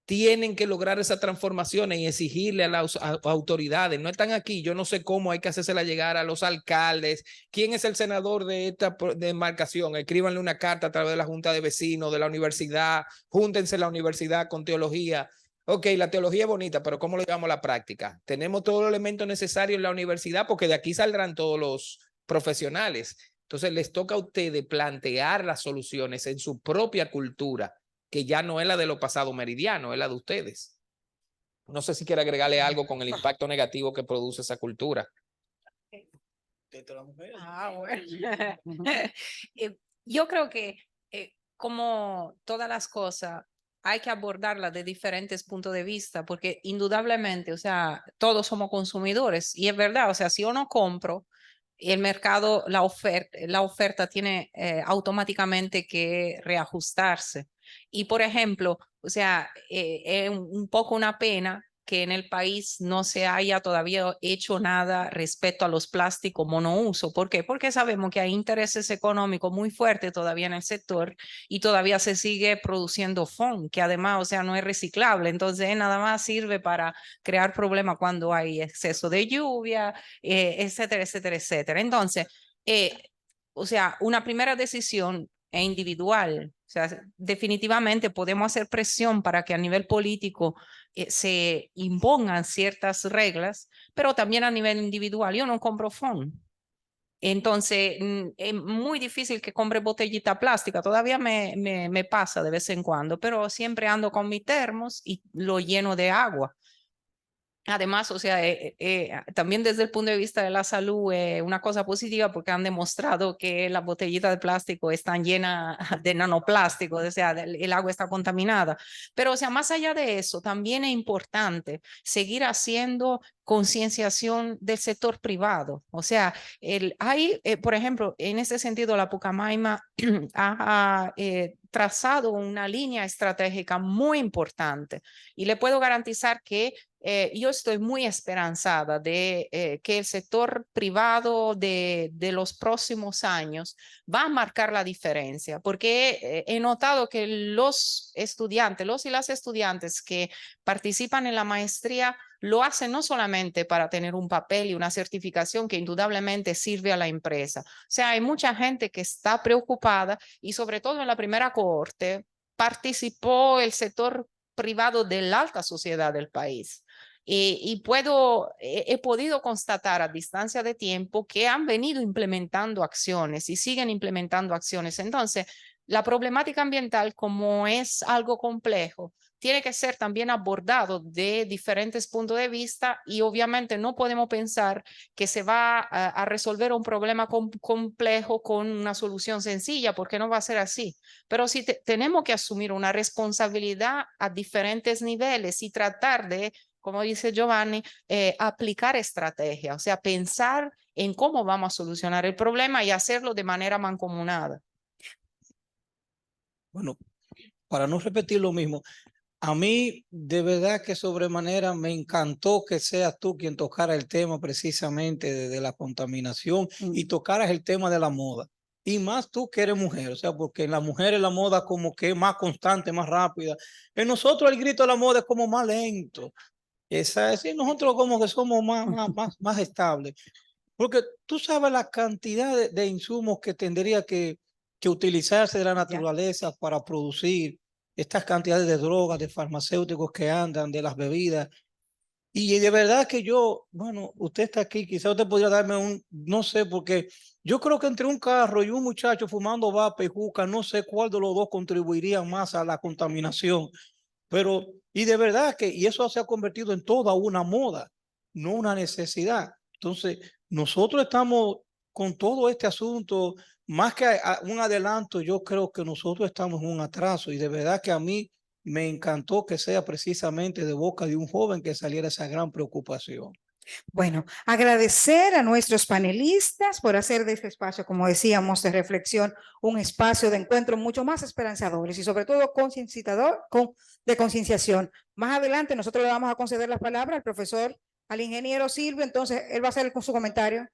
tienen que lograr esa transformación y exigirle a las autoridades. No están aquí, yo no sé cómo hay que hacérsela llegar a los alcaldes. ¿Quién es el senador de esta demarcación? Escríbanle una carta a través de la Junta de Vecinos, de la universidad, júntense en la universidad con teología. Ok, la teología es bonita, pero ¿cómo lo llevamos a la práctica? Tenemos todos los elementos necesarios en la universidad porque de aquí saldrán todos los profesionales. Entonces les toca a ustedes plantear las soluciones en su propia cultura, que ya no es la de los pasados meridianos, es la de ustedes. No sé si quiere agregarle algo con el impacto negativo que produce esa cultura. Bueno. Yo creo que como todas las cosas, hay que abordarlas de diferentes puntos de vista, porque indudablemente, o sea, todos somos consumidores y es verdad, o sea, si yo no compro, el mercado, la oferta tiene automáticamente que reajustarse. Y por ejemplo, o sea, es un poco una pena que en el país no se haya todavía hecho nada respecto a los plásticos monouso. ¿Por qué? Porque sabemos que hay intereses económicos muy fuertes todavía en el sector y todavía se sigue produciendo foam, que además, o sea, no es reciclable. Entonces, nada más sirve para crear problemas cuando hay exceso de lluvia, etcétera, etcétera, etcétera. Entonces, o sea, una primera decisión es individual. O sea, definitivamente podemos hacer presión para que a nivel político se impongan ciertas reglas, pero también a nivel individual. Yo no compro foam. Entonces, es muy difícil que compre botellita plástica. Todavía me pasa de vez en cuando, pero siempre ando con mis termos y lo lleno de agua. Además, o sea, también desde el punto de vista de la salud, una cosa positiva porque han demostrado que las botellitas de plástico están llenas de nanoplásticos, o sea, el agua está contaminada. Pero, o sea, más allá de eso, también es importante seguir haciendo concienciación del sector privado. O sea, hay, por ejemplo, en ese sentido, la Pucamaima ha trazado una línea estratégica muy importante y le puedo garantizar que yo estoy muy esperanzada de que el sector privado de los próximos años va a marcar la diferencia, porque he notado que los estudiantes, los y las estudiantes que participan en la maestría lo hacen no solamente para tener un papel y una certificación que indudablemente sirve a la empresa. O sea, hay mucha gente que está preocupada y sobre todo en la primera cohorte participó el sector privado de la alta sociedad del país. Y he podido constatar a distancia de tiempo que han venido implementando acciones y siguen implementando acciones. Entonces, la problemática ambiental, como es algo complejo, tiene que ser también abordado de diferentes puntos de vista y obviamente no podemos pensar que se va a resolver un problema complejo con una solución sencilla, porque no va a ser así. Pero sí tenemos que asumir una responsabilidad a diferentes niveles y tratar de, como dice Giovanni, aplicar estrategia, o sea, pensar en cómo vamos a solucionar el problema y hacerlo de manera mancomunada. Bueno, para no repetir lo mismo, a mí de verdad que sobremanera me encantó que seas tú quien tocara el tema precisamente de la contaminación y tocaras el tema de la moda. Y más tú que eres mujer, o sea, porque en las mujeres la moda como que es más constante, más rápida. En nosotros el grito de la moda es como más lento. Nosotros como que somos más estables. Porque tú sabes la cantidad de insumos que tendría que utilizarse de la naturaleza para producir estas cantidades de drogas, de farmacéuticos que andan, de las bebidas. Y de verdad que yo, bueno, usted está aquí, quizá usted podría darme no sé, porque yo creo que entre un carro y un muchacho fumando vape y juca, no sé cuál de los dos contribuiría más a la contaminación. Pero, y de verdad y eso se ha convertido en toda una moda, no una necesidad. Entonces, nosotros estamos con todo este asunto, más que un adelanto, yo creo que nosotros estamos en un atraso y de verdad que a mí me encantó que sea precisamente de boca de un joven que saliera esa gran preocupación. Bueno, agradecer a nuestros panelistas por hacer de este espacio, como decíamos, de reflexión, un espacio de encuentro mucho más esperanzadores y sobre todo de concienciación. Más adelante nosotros le vamos a conceder las palabras al profesor, al ingeniero Silvio, entonces él va a hacer su comentario.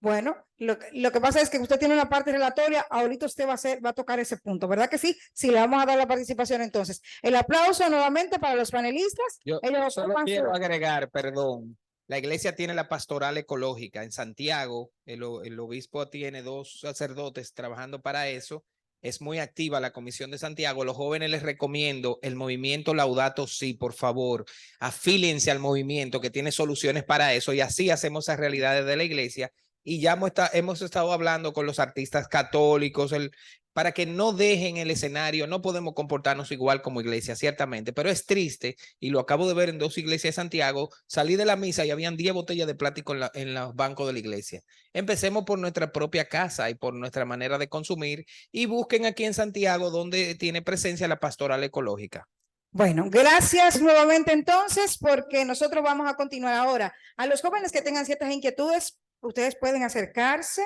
Bueno, lo que pasa es que usted tiene una parte relatoria, ahorita usted va a tocar ese punto, ¿verdad que sí? Sí, le vamos a dar la participación entonces. El aplauso nuevamente para los panelistas. Yo Ellos solo ocupan quiero su- agregar, perdón, la iglesia tiene la pastoral ecológica en Santiago, el obispo tiene 2 sacerdotes trabajando para eso, es muy activa la Comisión de Santiago, los jóvenes les recomiendo el movimiento Laudato Si, por favor, afíliense al movimiento que tiene soluciones para eso y así hacemos esas realidades de la iglesia. Y ya hemos estado hablando con los artistas católicos para que no dejen el escenario. No podemos comportarnos igual como iglesia, ciertamente, pero es triste, y lo acabo de ver en 2 iglesias de Santiago. Salí de la misa y habían 10 botellas de plástico en los bancos de la iglesia. Empecemos por nuestra propia casa y por nuestra manera de consumir, y busquen aquí en Santiago donde tiene presencia la pastoral ecológica. Bueno, gracias nuevamente entonces, porque nosotros vamos a continuar ahora. A los jóvenes que tengan ciertas inquietudes, ustedes pueden acercarse,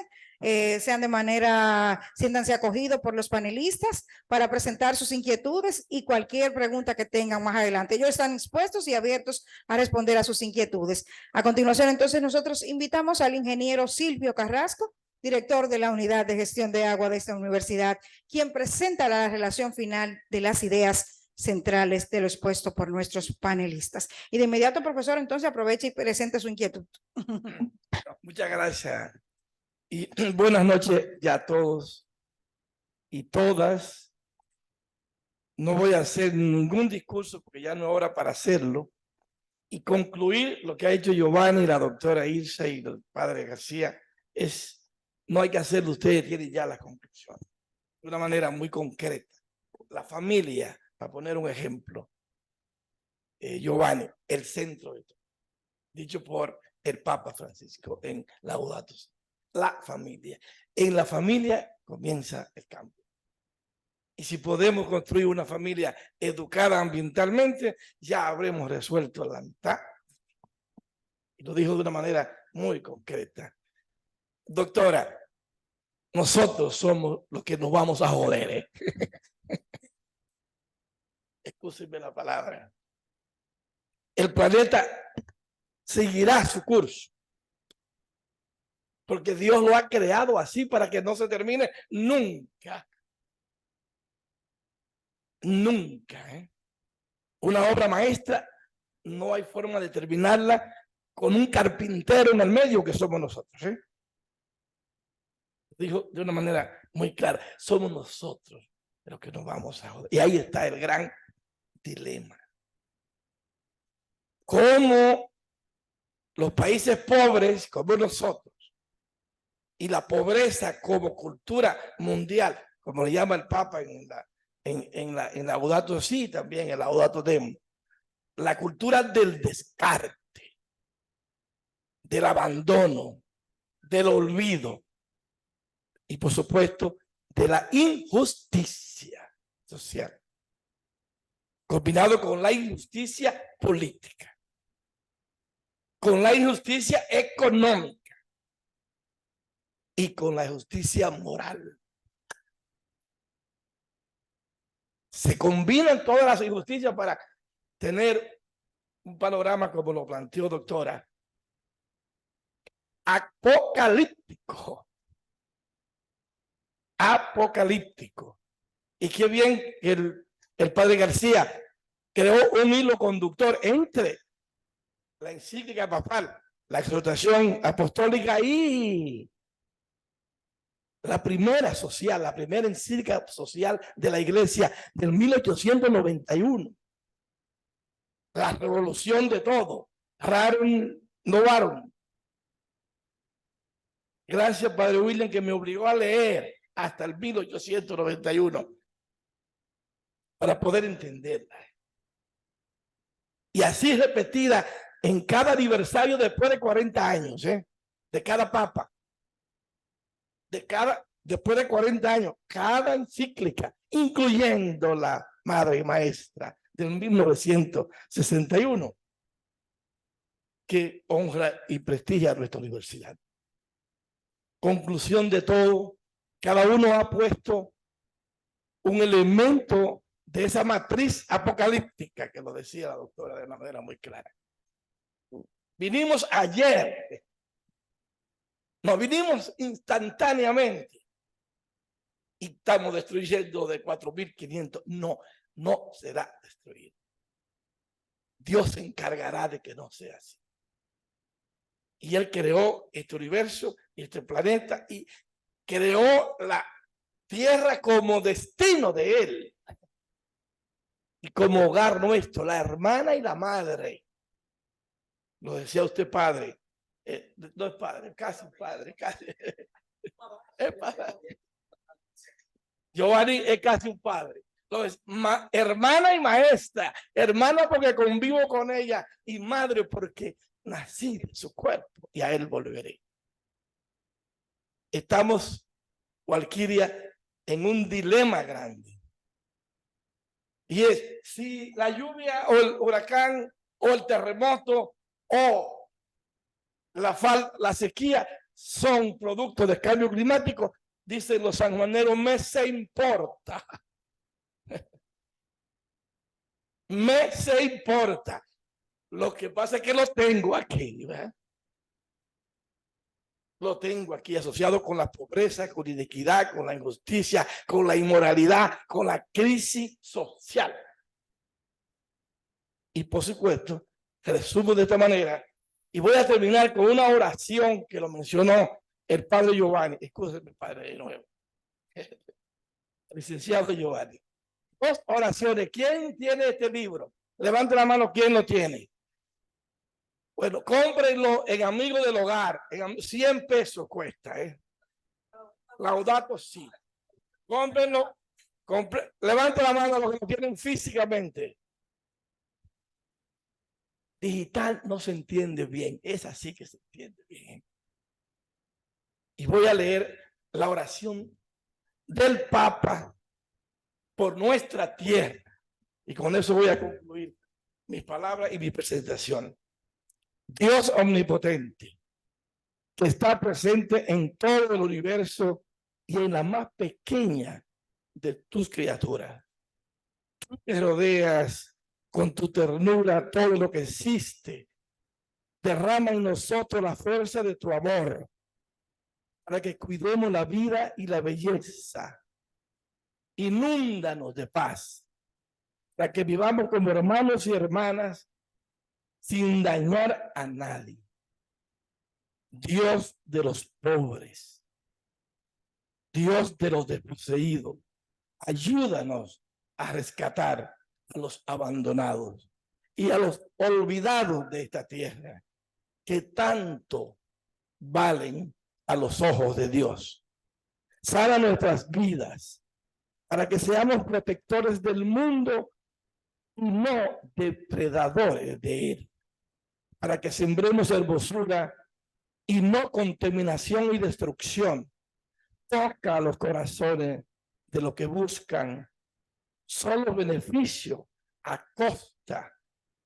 siéntanse acogidos por los panelistas para presentar sus inquietudes y cualquier pregunta que tengan más adelante. Ellos están dispuestos y abiertos a responder a sus inquietudes. A continuación, entonces, nosotros invitamos al ingeniero Silvio Carrasco, director de la Unidad de Gestión de Agua de esta universidad, quien presenta la relación final de las ideas centrales de lo expuesto por nuestros panelistas. Y de inmediato, profesor, entonces aproveche y presente su inquietud. Muchas gracias. Y buenas noches ya a todos y todas. No voy a hacer ningún discurso porque ya no es hora para hacerlo. Y concluir lo que ha hecho Giovanni, la doctora Ilse y el padre García, no hay que hacerlo, ustedes tienen ya la conclusión. De una manera muy concreta. La familia, para poner un ejemplo, Giovanni, el centro de todo, dicho por el Papa Francisco en Laudato Si, la familia. En la familia comienza el cambio. Y si podemos construir una familia educada ambientalmente, ya habremos resuelto la mitad. Y lo dijo de una manera muy concreta. Doctora, nosotros somos los que nos vamos a joder. Excúsenme la palabra. El planeta seguirá su curso. Porque Dios lo ha creado así para que no se termine nunca. Nunca. Una obra maestra no hay forma de terminarla con un carpintero en el medio que somos nosotros. Dijo de una manera muy clara, somos nosotros los que nos vamos a joder. Y ahí está el gran dilema. ¿Cómo los países pobres como nosotros y la pobreza como cultura mundial, como le llama el Papa en la Laudato Si, también en la Laudato Deum, la cultura del descarte, del abandono, del olvido y por supuesto de la injusticia social, combinado con la injusticia política, con la injusticia económica y con la justicia moral. Se combinan todas las injusticias para tener un panorama como lo planteó doctora, apocalíptico. Apocalíptico. Y qué bien que el padre García creó un hilo conductor entre la encíclica papal, la exhortación apostólica y la primera social, la primera encíclica social de la iglesia del 1891. La revolución de todo. Rarum novarum. Gracias, padre William, que me obligó a leer hasta el 1891 para poder entenderla. Y así repetida en cada aniversario después de 40 años, de cada papa. Después de 40 años, cada encíclica, incluyendo la madre y maestra del 1961 que honra y prestigia a nuestra universidad. Conclusión de todo, cada uno ha puesto un elemento de esa matriz apocalíptica que lo decía la doctora de manera muy clara. Vinimos ayer, no vinimos instantáneamente y estamos destruyendo de 4.500. No será destruido. Dios se encargará de que no sea así. Y Él creó este universo y este planeta y creó la tierra como destino de Él y como hogar nuestro, la hermana y la madre. Lo decía usted, padre. No es padre, casi padre, casi. Es padre. Giovanni es casi un padre. Entonces, hermana y maestra. Hermana porque convivo con ella y madre porque nací de su cuerpo y a Él volveré. Estamos, Walquiria, en un dilema grande. Y es si la lluvia o el huracán o el terremoto o la sequía son producto del cambio climático, dicen los sanjuaneros, me se importa. Me se importa. Lo que pasa es que lo tengo aquí, ¿verdad? Lo tengo aquí asociado con la pobreza, con la inequidad, con la injusticia, con la inmoralidad, con la crisis social. Y por supuesto, resumo de esta manera, y voy a terminar con una oración que lo mencionó el padre Giovanni. Escúcheme, padre, de nuevo. Licenciado Giovanni. 2 oraciones. ¿Quién tiene este libro? Levante la mano, ¿quién lo tiene? Bueno, cómprenlo en Amigo del Hogar. 100 pesos cuesta, Laudato Si. Cómprenlo. Levante la mano a los que lo tienen físicamente. Digital no se entiende bien. Es así que se entiende bien. Y voy a leer la oración del Papa por nuestra tierra. Y con eso voy a concluir mis palabras y mi presentación. Dios omnipotente, que está presente en todo el universo y en la más pequeña de tus criaturas. Tú te rodeas con tu ternura todo lo que existe. Derrama en nosotros la fuerza de tu amor para que cuidemos la vida y la belleza. Inúndanos de paz para que vivamos como hermanos y hermanas sin dañar a nadie. Dios de los pobres, Dios de los desposeídos, ayúdanos a rescatar a los abandonados y a los olvidados de esta tierra que tanto valen a los ojos de Dios. Sana nuestras vidas para que seamos protectores del mundo y no depredadores de él, para que sembremos hermosura y no contaminación y destrucción. Toca los corazones de los que buscan solo beneficio a costa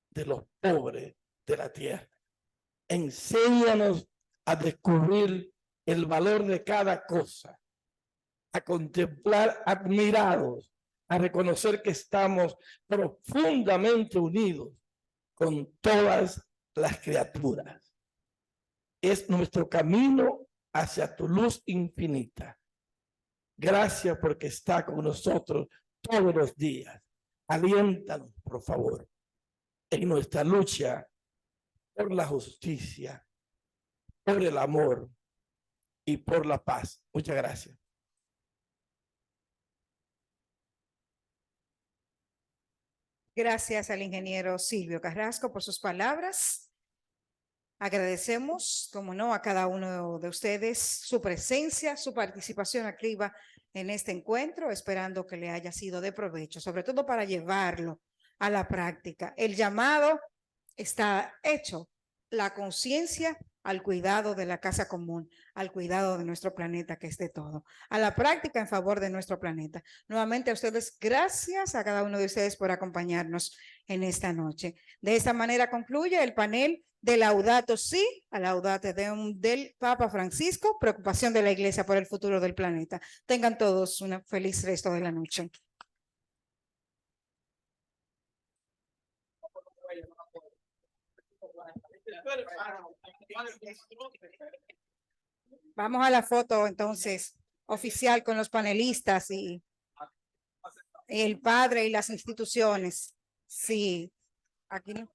de los pobres de la tierra. Enséñanos a descubrir el valor de cada cosa, a contemplar admirados, a reconocer que estamos profundamente unidos con todas las criaturas. Es nuestro camino hacia tu luz infinita. Gracias porque está con nosotros todos los días. Aliéntanos, por favor, en nuestra lucha por la justicia, por el amor y por la paz. Muchas gracias. Gracias al ingeniero Silvio Carrasco por sus palabras. Agradecemos, como no, a cada uno de ustedes su presencia, su participación activa en este encuentro, esperando que le haya sido de provecho, sobre todo para llevarlo a la práctica. El llamado está hecho, la conciencia al cuidado de la casa común, al cuidado de nuestro planeta, que es de todo, a la práctica en favor de nuestro planeta. Nuevamente a ustedes, gracias a cada uno de ustedes por acompañarnos en esta noche. De esta manera concluye el panel de Laudato Si a Laudate Deum del Papa Francisco, preocupación de la Iglesia por el futuro del planeta. Tengan todos un feliz resto de la noche. Vamos a la foto entonces oficial con los panelistas y el padre y las instituciones. Sí, aquí no.